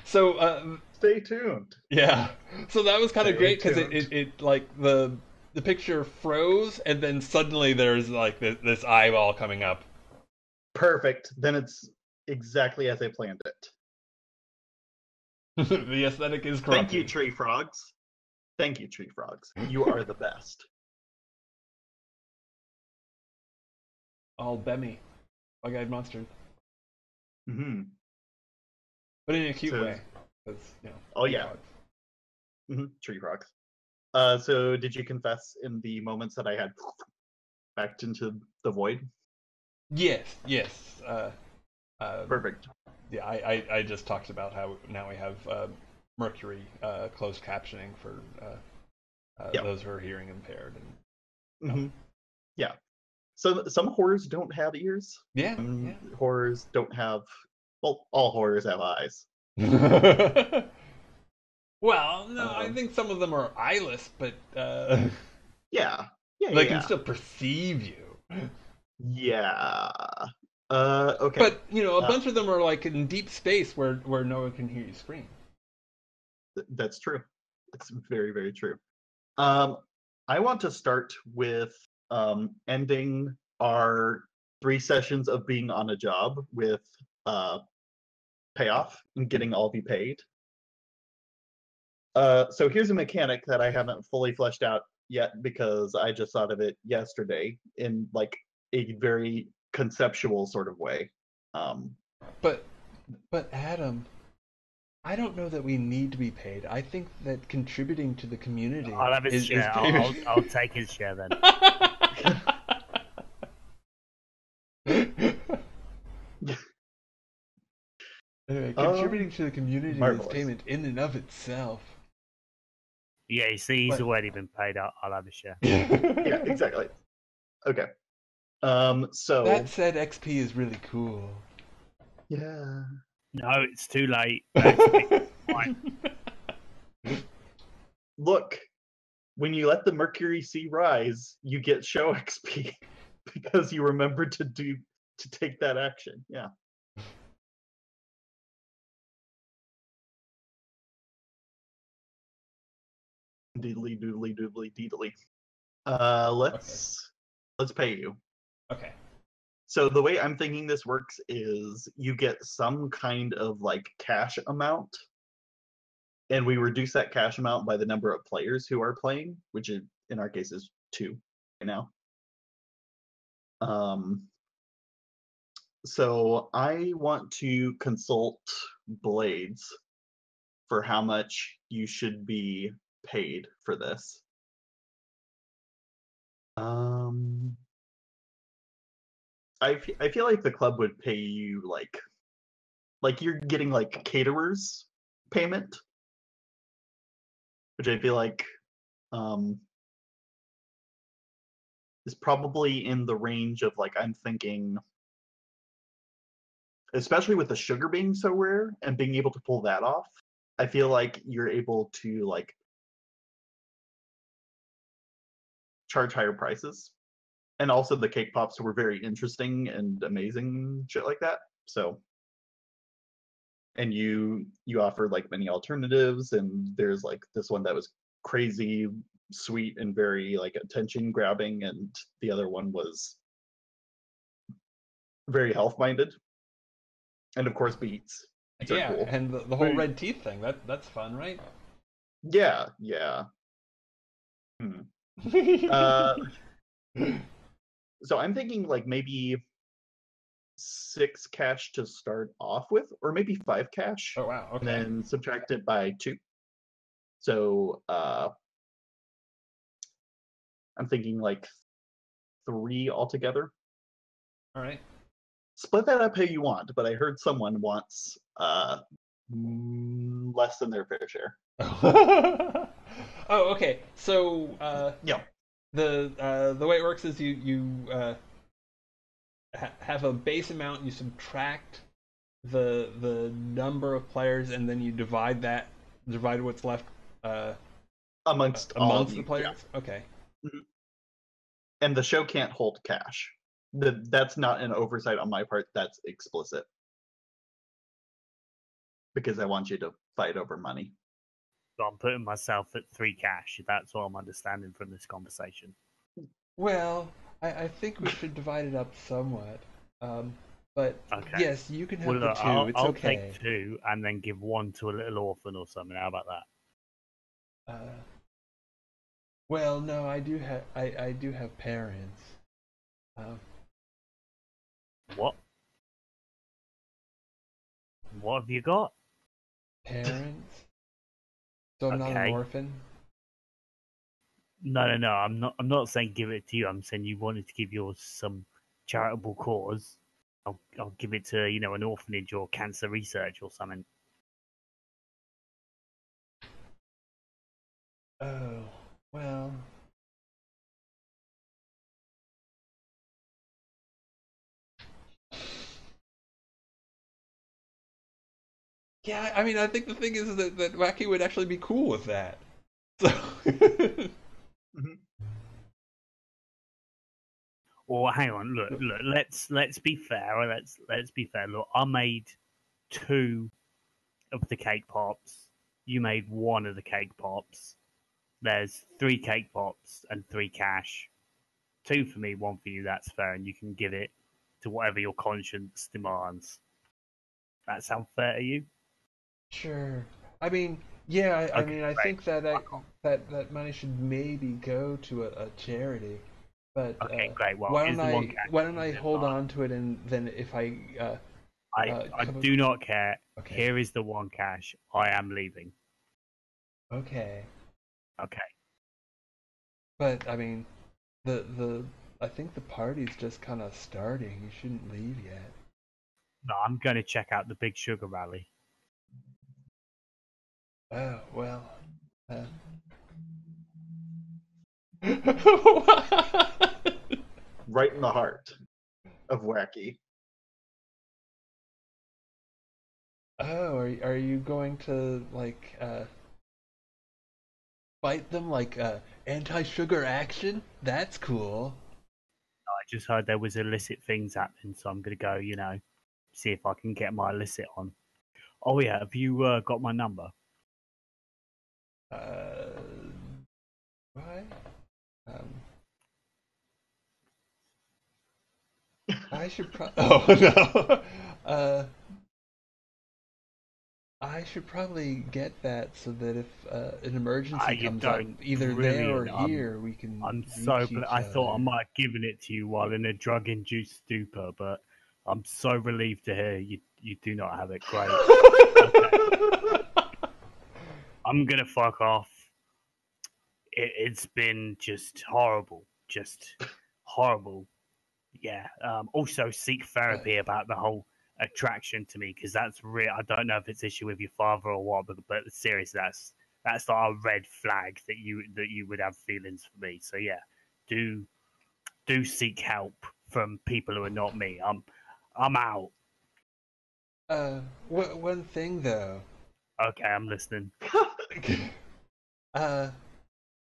So, Stay tuned. yeah. So that was kind of Stay great because tuned. it like the picture froze and then suddenly there's like this eyeball coming up. Perfect. Then it's exactly as I planned it. The aesthetic is correct. Thank you, tree frogs. Thank you, tree frogs. You are the best. All Bemmy, bug-eyed monster, Hmm. but in a cute So- way. 'Cause, you know, Oh, cute yeah. dogs. Tree frogs. So did you confess in the moments that I had backed into the void? Yes, yes. Perfect. Yeah, I just talked about how now we have Mercury closed captioning for Yeah. those who are hearing impaired. And Hmm. Yeah. So some horrors don't have ears. yeah, Some horrors don't have. Well, all horrors have eyes. yeah. Well, no, I Um, think some of them are eyeless, but Yeah. Yeah. they yeah. can still perceive you. Yeah. Okay. But you know, a Uh, bunch of them are like in deep space where no one can hear you scream. That's true. That's very, very true. I want to start with ending our 3 sessions of being on a job with payoff and getting all be paid. So here's a mechanic that I haven't fully fleshed out yet because I just thought of it yesterday in like a very conceptual sort of way. But Adam, I don't know that we need to be paid. I think that contributing to the community I'll have his is share. payment. I'll take his share then. Anyway, contributing to the community marvelous. is payment in and of itself. Yeah, you see, he's But- already been paid. I'll have a share. Yeah, exactly. Okay. So That said, XP is really cool. yeah. No, it's too late. That's fine. Look, when you let the Mercury Sea rise, you get show XP because you remember to take that action. Yeah. Deedly doodly doodly deedly. Let's pay you. Okay. So the way I'm thinking this works is you get some kind of like cash amount, and we reduce that cash amount by the number of players who are playing, which in our case is 2 right now. So I want to consult Blades for how much you should be paid for this. I feel like the club would pay you like you're getting like caterers payment, which I feel like is probably in the range of like I'm thinking, especially with the sugar being so rare and being able to pull that off. I feel like you're able to like charge higher prices. And also the cake pops were very interesting and amazing, shit like that. So and you offer like many alternatives, and there's like this one that was crazy sweet and very like attention grabbing, and the other one was very health minded. And of course beats. Beats are Yeah, cool. and the whole Wait. red teeth thing, that's fun, right? Yeah. Uh, so I'm thinking like maybe 6 cash to start off with, or maybe 5 cash, Oh wow, and okay. then subtract it by 2. So I'm thinking like 3 altogether. All right. Split that up how you want, but I heard someone wants less than their fair share. Oh, okay. So Yeah. the way it works is you have a base amount, you subtract the number of players, and then you divide what's left Amongst all of amongst you. the players. Okay. Mhm. And the show can't hold cash. That's not an oversight on my part. That's explicit. Because I want you to fight over money. So I'm putting myself at 3 cash. That's what I'm understanding from this conversation. Well, I think we should divide it up somewhat. But Okay. yes, you can have Well, the look, 2. It's I'll okay. take 2 and then give 1 to a little orphan or something. How about that? Well, no, I do have parents. What? What have you got? Parents? So I'm not an Okay. orphan? No. I'm not saying give it to you. I'm saying you wanted to give yours some charitable cause. I'll give it to an orphanage or cancer research or something. Oh, well. Yeah, I mean, I think the thing is that Wacky would actually be cool with that. So. Mm-hmm. Or hang on, look. Let's be fair. Let's be fair. Look, I made 2 of the cake pops. You made 1 of the cake pops. There's 3 cake pops and 3 cash. 2 for me, 1 for you. That's fair, and you can give it to whatever your conscience demands. That sound fair to you? Sure. I mean, yeah. I Okay, mean, I great. think that that money should maybe go to a charity. But Okay, great. Well, here's the 1 cash. why don't I hold on to it, and then if I I come do not care. okay. Here is the 1 cash. I am leaving. Okay. Okay. But I mean, the I think the party's just kind of starting. You shouldn't leave yet. No, I'm going to check out the Big Sugar Rally. Oh well. Right in the heart of Wacky. Oh, are you going to like fight them like anti-sugar action? That's cool. I just heard there was illicit things happening, so I'm going to go, see if I can get my illicit on. Oh, yeah. Have you got my number? Why? I should Oh no. I should probably get that so that if an emergency You comes up, don't. either there or Brilliant. here, we can I'm so reach glad. each I thought I other. might have given it to you while in a drug-induced stupor, but I'm so relieved to hear you do not have it. Great. Okay. I'm gonna fuck off. It's been just horrible. Just horrible. Yeah. Also, seek therapy about the whole attraction to me because that's real. I don't know if it's issue with your father or what, but seriously, that's like a red flag that you would have feelings for me. So yeah, do seek help from people who are not me. I'm out. One thing though. Okay, I'm listening. uh,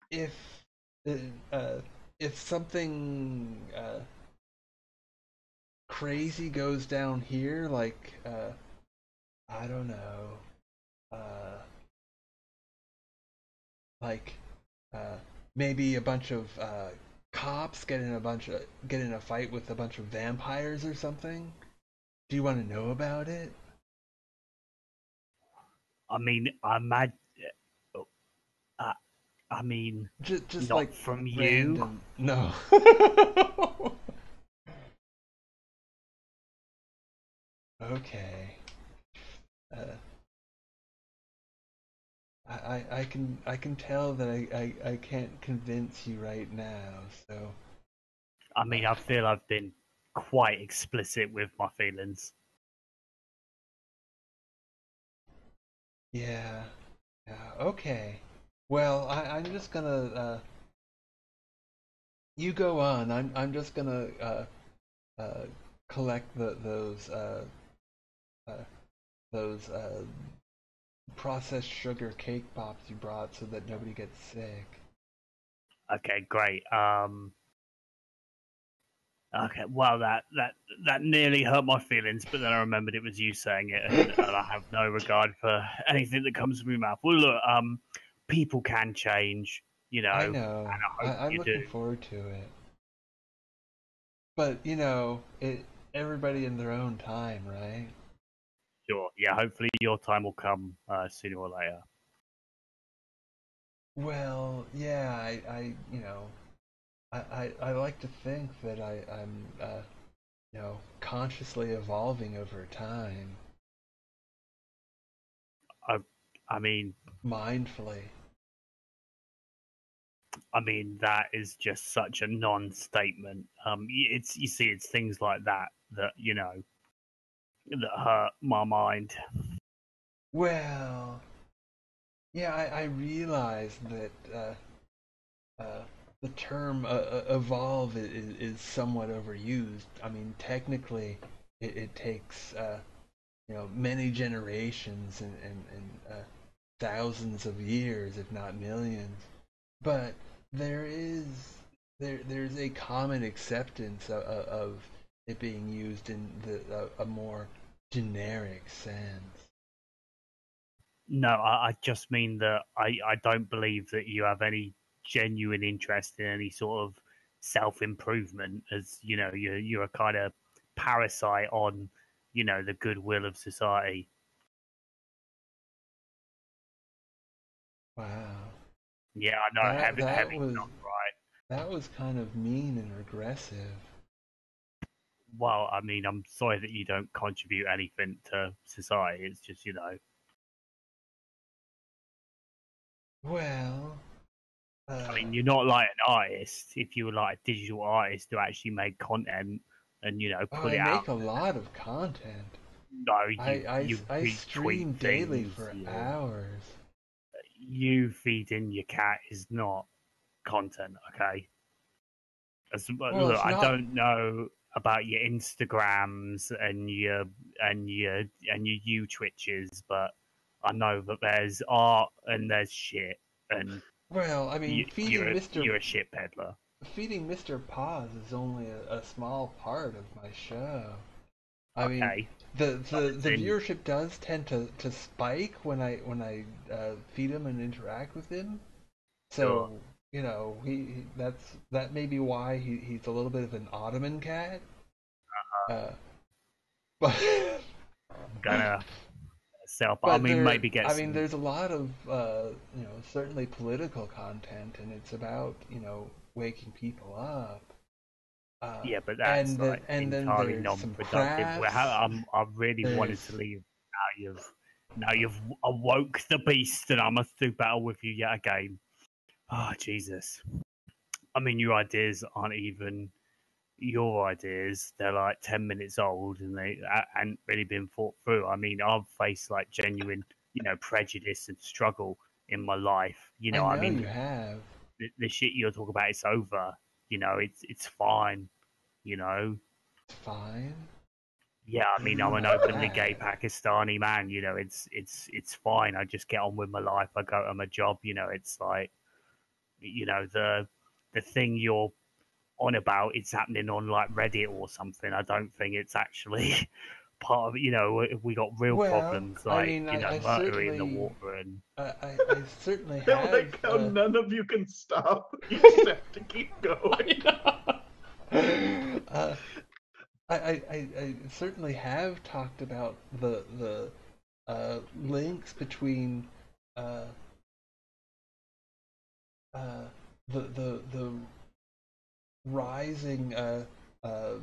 if uh, uh, if something crazy goes down here, like I don't know, uh, like uh, maybe a bunch of cops get in a fight with a bunch of vampires or something. Do you want to know about it? I mean, uh, I mean, Just not like from you. random. No. Okay. Uh, I can tell that I can't convince you right now. So I mean, I feel I've been quite explicit with my feelings. yeah, yeah. Okay. Well, I'm just gonna you go on. I'm just gonna uh, collect uh, those processed sugar cake pops you brought so that nobody gets sick. Okay, great. Okay, well, that nearly hurt my feelings, but then I remembered it was you saying it, and I have no regard for anything that comes from your mouth. Well, look, people can change, I and know. I hope I'm you do. looking forward to it. But everybody in their own time, right? Sure, yeah. Hopefully, your time will come sooner or later. Well, yeah, I like to think that I'm consciously evolving over time, I, I mean, mindfully. that is just such a non-statement. It's you see, it's things like that that that hurt my mind. Well, yeah, I realize that uh, the term evolve is somewhat overused. I mean, technically, it takes many generations and thousands of years, if not millions. But there is there's a common acceptance of it being used in a more generic sense. No, I just mean that I don't believe that you have any genuine interest in any sort of self improvement. As you're a kind of parasite on the goodwill of society. Wow, Yeah, I know. that Heavy's was not right. that was kind of mean and regressive. Well, I mean, I'm sorry that you don't contribute anything to society. It's just Well, I mean, you're not like an artist. If you were like a digital artist who actually made content and put I it out, make a lot of content. no, you I retweet stream daily things. for hours. You feeding your cat is not content, okay? Well, Look, it's I not. don't know about your Instagrams and your you Twitches, but I know that there's art and there's shit, and Well, I mean, you're a shit peddler. Feeding Mr. Paws is only a small part of my show. I mean, Okay, the then viewership does tend to spike when I feed him and interact with him. sure. So that may be why he's a little bit of an Ottoman cat. Uh, but I'm gonna self. I but mean, maybe get I mean, some. there's a lot of certainly political content, and it's about waking people up. Yeah, but that's like And then entirely there's some non-productive. crafts. I really wanted to There's leave. Now you've awoke the beast, and I must do battle with you yet again. Oh Jesus! I mean, your ideas aren't even your ideas. They're like 10 minutes old, and they hadn't really been thought through. I mean, I've faced like genuine, prejudice and struggle in my life. I I know mean, you have. the shit you're talking about, it's over. It's fine. You know, Fine. yeah, I What do you mean, I'm mean an by openly gay that? Pakistani man. It's fine. I just get on with my life. I go to my job. It's like, the thing you're on about. It's happening on like Reddit or something. I don't think it's actually part of. We got real Well, problems I like mean, murder in the water and I certainly I have. like how none of you can stop. You just have to keep going. uh, I certainly have talked about the links between uh, uh, the rising uh, uh,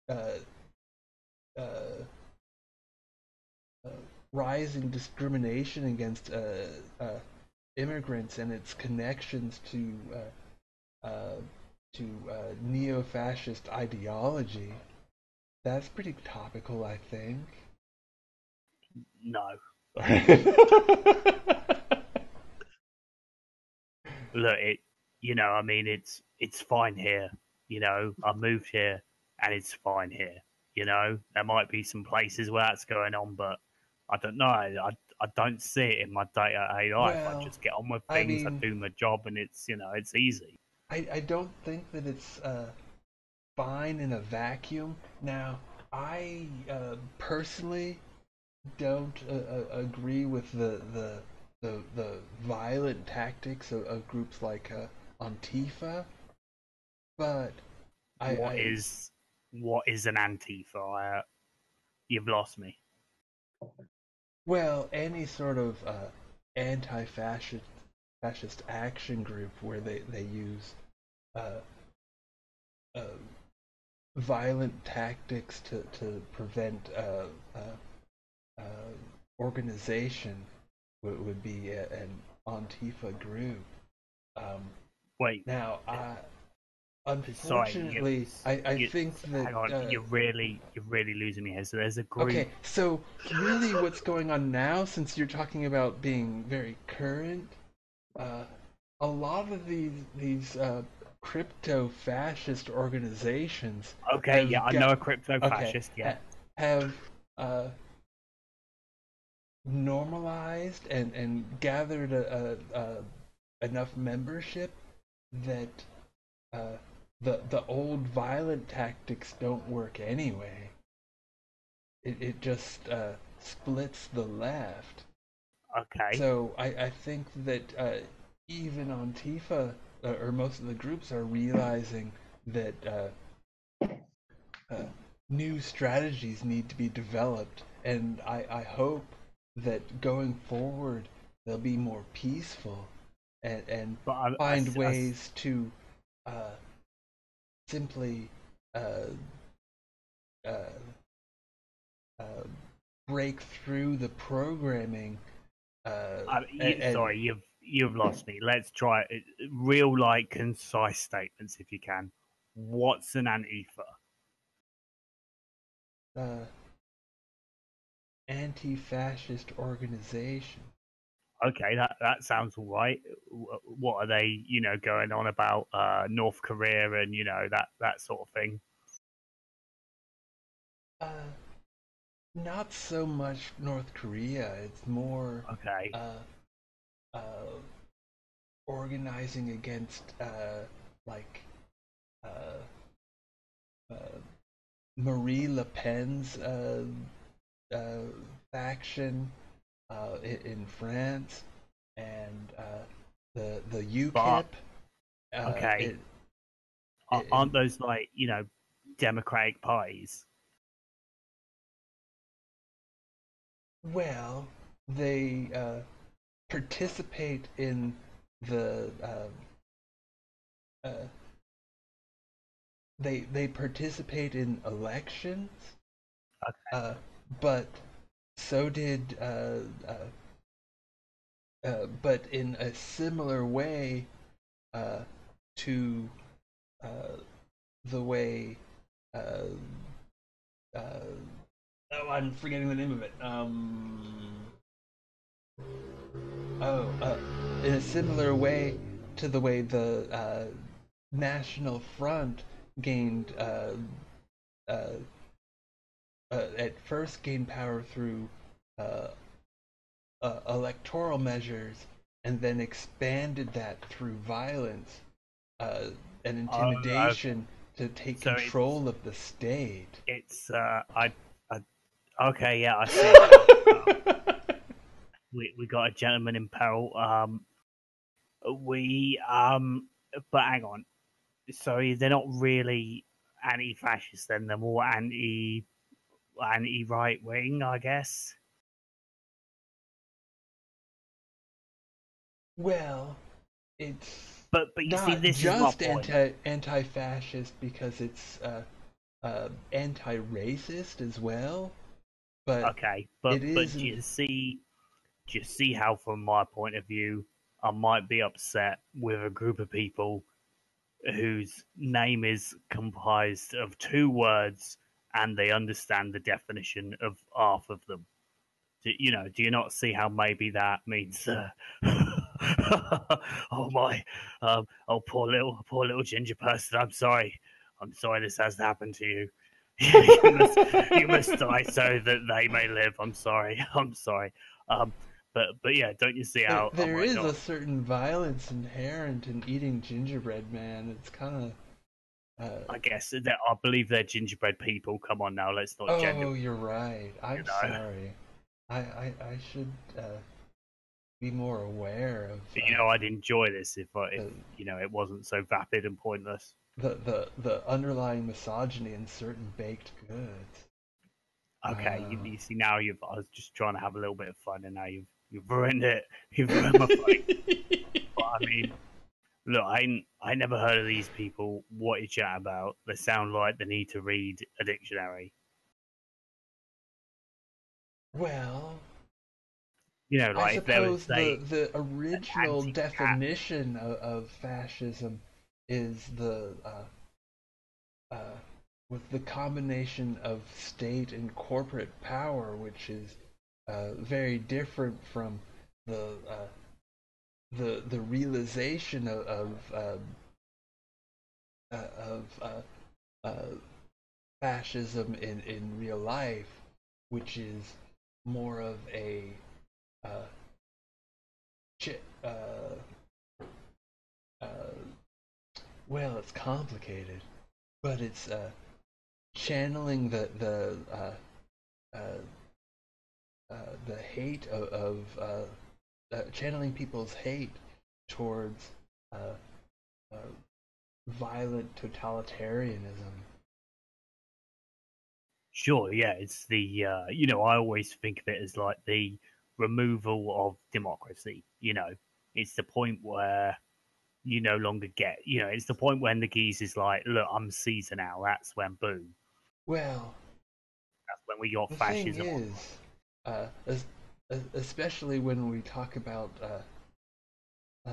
uh, uh, rising discrimination against immigrants and its connections uh, neo-fascist ideology. That's pretty topical, I think. no. Look, I mean, it's fine here. I moved here and it's fine here. There might be some places where that's going on, but I don't know. I don't see it in my day-to-day life. I Well, just get on with I things. I mean, do my job, and it's easy. I don't think that it's fine in a vacuum. Now, I personally don't agree with the violent tactics of groups like Antifa, but What I is an Antifa? You've lost me. well, any sort of anti-fascist action group where they use uh, uh, violent tactics to prevent organization would be an Antifa group. Um, Wait, now, sorry. unfortunately, I think that Hang on. You're really losing me here. So there's a group. okay, so really what's going on now, since you're talking about being very current, uh, a lot of these crypto fascist organizations Okay, have yeah, I know a crypto fascist. Yeah. have uh, normalized and gathered enough membership that uh, the old violent tactics don't work anyway. It just splits the left. Okay. So I think that even Antifa or most of the groups are realizing that uh, new strategies need to be developed, and I hope that going forward they'll be more peaceful and But find ways to uh, simply uh, uh, uh, break through the programming. Sorry, you've lost me. Let's try real, like, concise statements if you can. What's an Antifa? uh, anti-fascist organization. Okay, that sounds all right. What are they, going on about North Korea and that sort of thing? Uh, Not so much North Korea. It's more Okay. uh, uh, organizing against like uh, uh, Marie Le Pen's uh, faction in France and the UKIP. But okay, It, it aren't those like democratic parties? well, they participate in the uh, they participate in elections, uh, but so did but in a similar way uh, to uh, the way uh, uh, oh, I'm forgetting the name of it. Oh, in a similar way to the way the National Front gained uh, at first gained power through uh, electoral measures and then expanded that through violence uh, and Okay. intimidation to take So control of the state. it's I okay, yeah, I see now. We got a gentleman in peril. We but hang on. Sorry, they're not really anti-fascist. Then they're more anti right wing, I guess. Well, it's But you see, not this is my just point. anti-fascist because it's anti-racist as well, but Okay, it but isn't. do you see how, from my point of view, I might be upset with a group of people whose name is comprised of two words and they understand the definition of half of them. Do you not see how maybe that means? Oh my, oh poor little ginger person. I'm sorry this has happened to you. You must die so that they may live. I'm sorry. I'm sorry. Um, but yeah, don't you see how I There might is not? a certain violence inherent in eating gingerbread man. It's kind of I guess that I believe they're gingerbread people. Come on now, let's not gender. Oh, you're right. I'm know. sorry. I should be more aware of I'd enjoy this if the, it wasn't so vapid and pointless. the underlying misogyny in certain baked goods. Okay, Uh, you see now I was just trying to have a little bit of fun, and now you've ruined it. You've ruined my fun. But I mean, look, I never heard of these people. What you chat about? They sound like they need to read a dictionary. well, I Like if there was suppose say the original anti-cat. definition of fascism is the with the combination of state and corporate power, which is very different from the the realization of fascism in real life, which is more of a uh, ch- uh, uh, well, it's complicated, but it's channeling uh, the hate channeling people's hate towards uh, uh, violent totalitarianism. Sure, yeah, it's the I always think of it as like the removal of democracy. It's the point where you no longer get. It's the point when the geese is like, look, I'm Caesar now. That's when boom. Well, That's when we got the thing fascism. is, uh, especially when we talk about uh,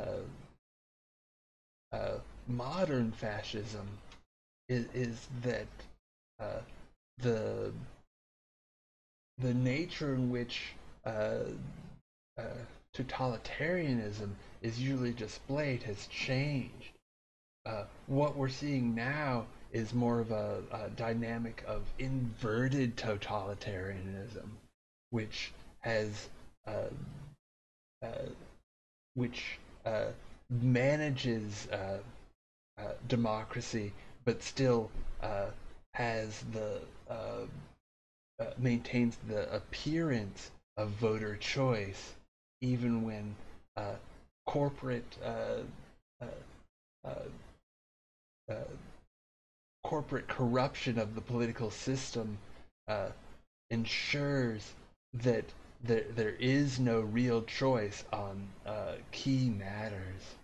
uh, modern fascism, is that uh, the the nature in which uh, uh, totalitarianism is usually displayed has changed. What we're seeing now is more of a dynamic of inverted totalitarianism, which has uh, uh, which manages democracy, but still uh, has the maintains the appearance of voter choice, even when uh, corporate uh, uh, uh, corporate corruption of the political system uh, ensures that there is no real choice on key matters.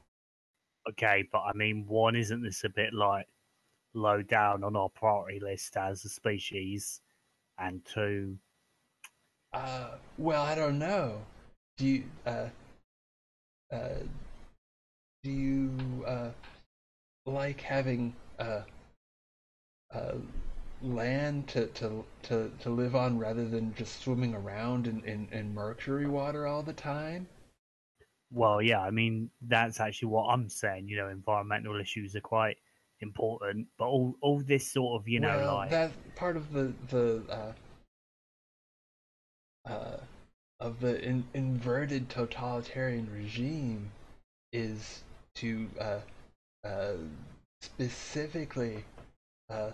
Okay, but I mean, one, isn't this a bit like low down on our priority list as a species? And two, Well, I don't know. Do you uh, do you like having uh, land to live on rather than just swimming around in mercury water all the time? well, yeah, I mean, that's actually what I'm saying. Environmental issues are quite important, but all this sort of, Well, like, that part of uh, the inverted totalitarian regime is to uh, specifically uh,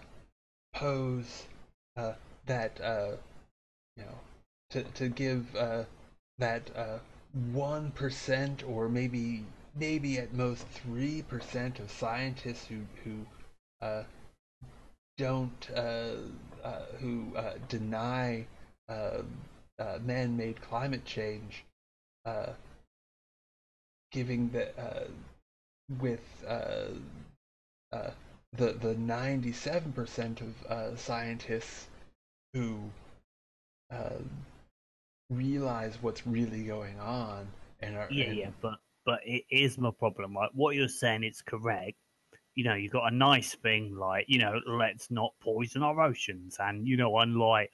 pose that you know to give that 1% or maybe at most 3% of scientists who uh, don't who deny uh, man-made climate change, uh, giving the with uh, the 97% of scientists who uh, realize what's really going on and are yeah, and but it is my problem. Like, what you're saying, it's correct. You've got a nice thing like, let's not poison our oceans, and unlike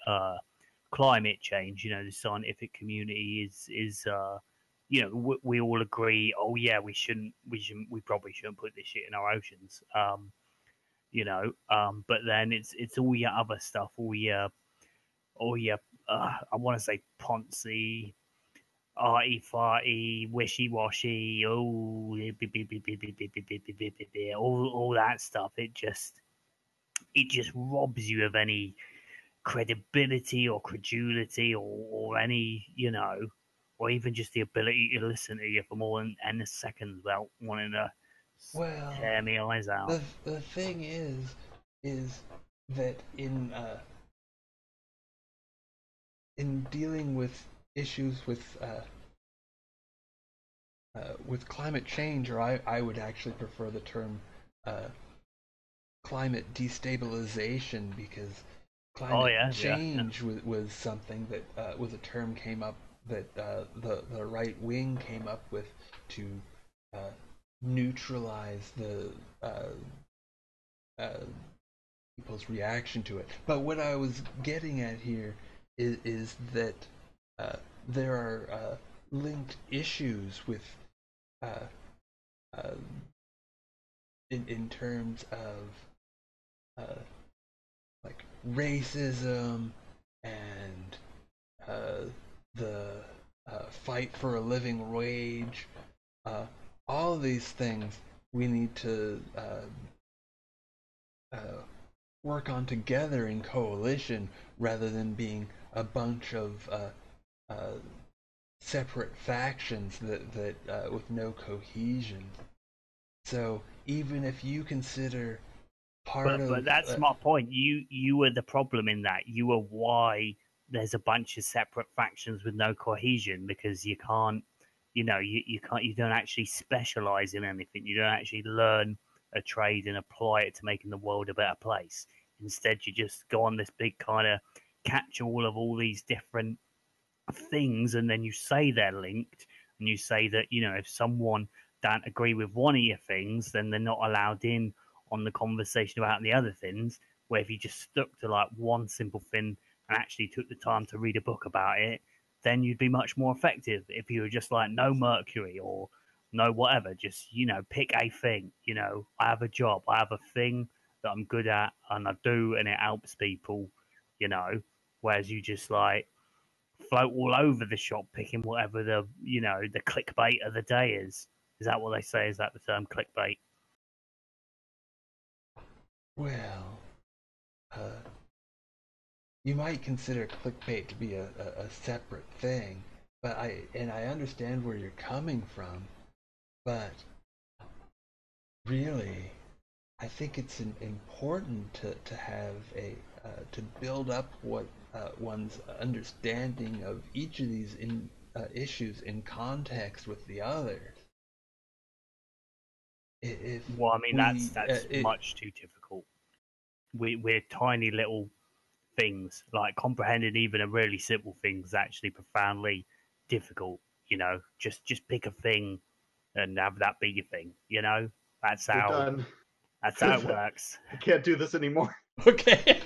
climate change, the scientific community we all agree. Oh yeah, we probably shouldn't put this shit in our oceans. But then it's all your other stuff, all your I want to say poncy, arty farty, wishy washy, all that stuff. It just it just robs you of any credibility or credulity or any, or even just the ability to listen to you for more than 10 seconds without wanting to Well, tear me eyes out. the thing is that in dealing with issues with climate change, or I would actually prefer the term climate destabilization, because climate change was something that was a term came up that the right wing came up with to neutralize the people's reaction to it. But what I was getting at here is that there are linked issues with in terms of like racism and the fight for a living wage. All of these things we need to work on together in coalition, rather than being a bunch of separate factions that with no cohesion. So even if you consider but that's my point. You were the problem in that. You were why there's a bunch of separate factions with no cohesion, because you can't, you don't actually specialize in anything. You don't actually learn a trade and apply it to making the world a better place. Instead, you just go on this big kind of catch all of all these different things, and then you say they're linked, and you say that, if someone don't agree with one of your things, then they're not allowed in on the conversation about the other things. Where if you just stuck to like one simple thing and actually took the time to read a book about it, then you'd be much more effective. If you were just like, no Mercury or no whatever, just pick a thing. I have a job, I have a thing that I'm good at, and I do, and it helps people. Whereas you just like float all over the shop picking whatever the clickbait of the day is. Is that what they say? Is that the term, clickbait? Well, you might consider clickbait to be a separate thing, but I understand where you're coming from, but really, I think it's important to have to build up what one's understanding of each of these issues in context with the others. Well, I mean, that's much too difficult. We're tiny little things. Like, comprehending even a really simple thing is actually profoundly difficult. Just pick a thing and have that be your thing. That's how it works. I can't do this anymore. Okay.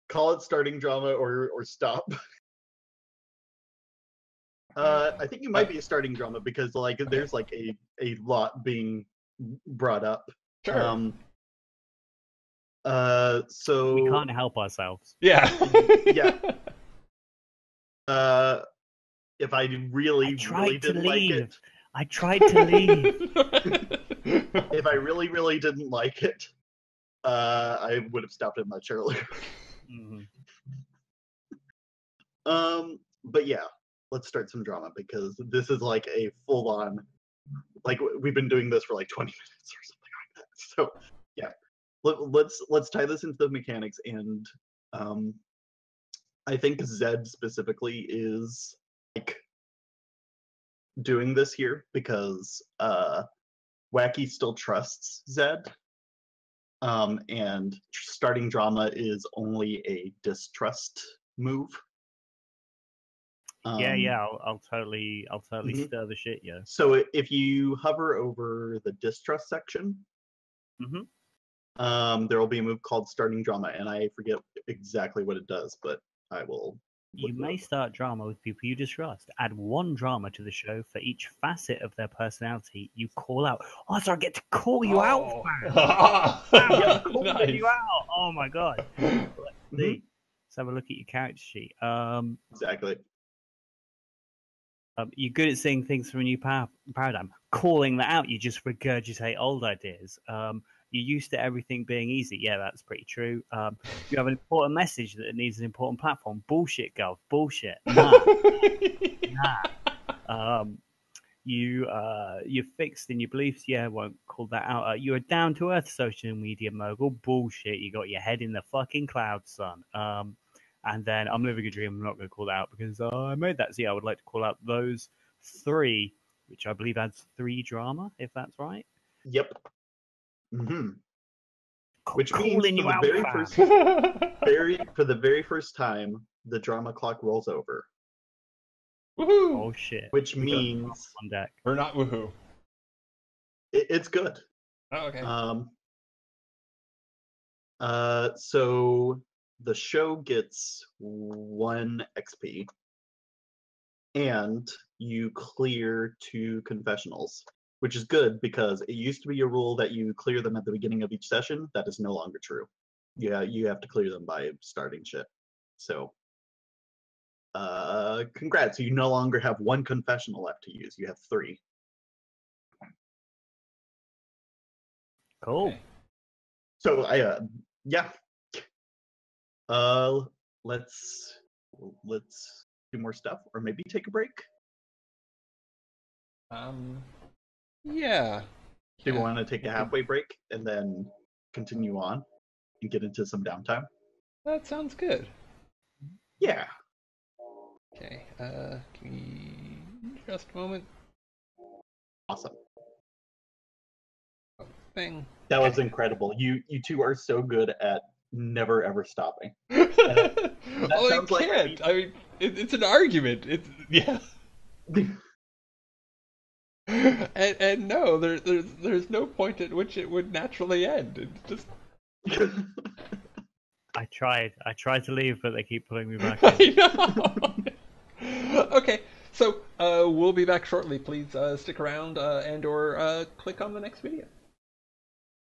Call it starting drama or stop. I think you might be a starting drama, because there's like a lot being brought up. Sure. So we can't help ourselves. Yeah. Yeah. If I really didn't like it, I tried to leave. If I really didn't like it, I would have stopped it much earlier. Mm-hmm. But yeah, let's start some drama, because this is like a full-on, like, we've been doing this for like 20 minutes or something like that. So yeah, let's tie this into the mechanics, and I think Zed specifically is like doing this here because Wacky still trusts Zed, and starting drama is only a distrust move. Yeah, I'll totally stir the shit, yeah. So if you hover over the distrust section, there will be a move called starting drama, and I forget exactly what it does, but I will. You may start drama with people you distrust. Add one drama to the show for each facet of their personality you call out. Oh, so I get to call you out, man. I'm calling you out. Oh my god. Let's see. Let's have a look at your character sheet. Exactly. You're good at seeing things from a new paradigm. Calling that out, you just regurgitate old ideas. You're used to everything being easy. Yeah, that's pretty true. You have an important message that needs an important platform. Bullshit, Gov. Bullshit. Nah. You're fixed in your beliefs. Yeah, won't call that out. You're a down to earth social media mogul. Bullshit. You got your head in the fucking clouds, son. And then I'm living a dream. I'm not going to call that out because I made that. So yeah, I would like to call out those 3, which I believe adds 3 drama, if that's right. Yep. Which means Calling you out, for the very first time, the drama clock rolls over. Woohoo! Oh shit! Which means on deck. Or not woohoo. It's good. Oh, okay. So the show gets 1 XP, and you clear 2 confessionals, which is good because it used to be a rule that you clear them at the beginning of each session. That is no longer true. Yeah, you have to clear them by starting shit. So, congrats. You no longer have 1 confessional left to use. You have 3. Cool. Okay. So yeah. Let's do more stuff, or maybe take a break. Yeah. Do we want to take a halfway break and then continue on and get into some downtime? That sounds good. Yeah. Okay. Give me just a moment. Awesome. Thing. That was incredible. You 2 are so good at never ever stopping. Oh, I sounds like can't. I mean, it's an argument. It's yeah. and no, there's no point at which it would naturally end. It's just. I tried to leave, but they keep pulling me back I in. know. Okay, so we'll be back shortly. Please stick around and or click on the next video.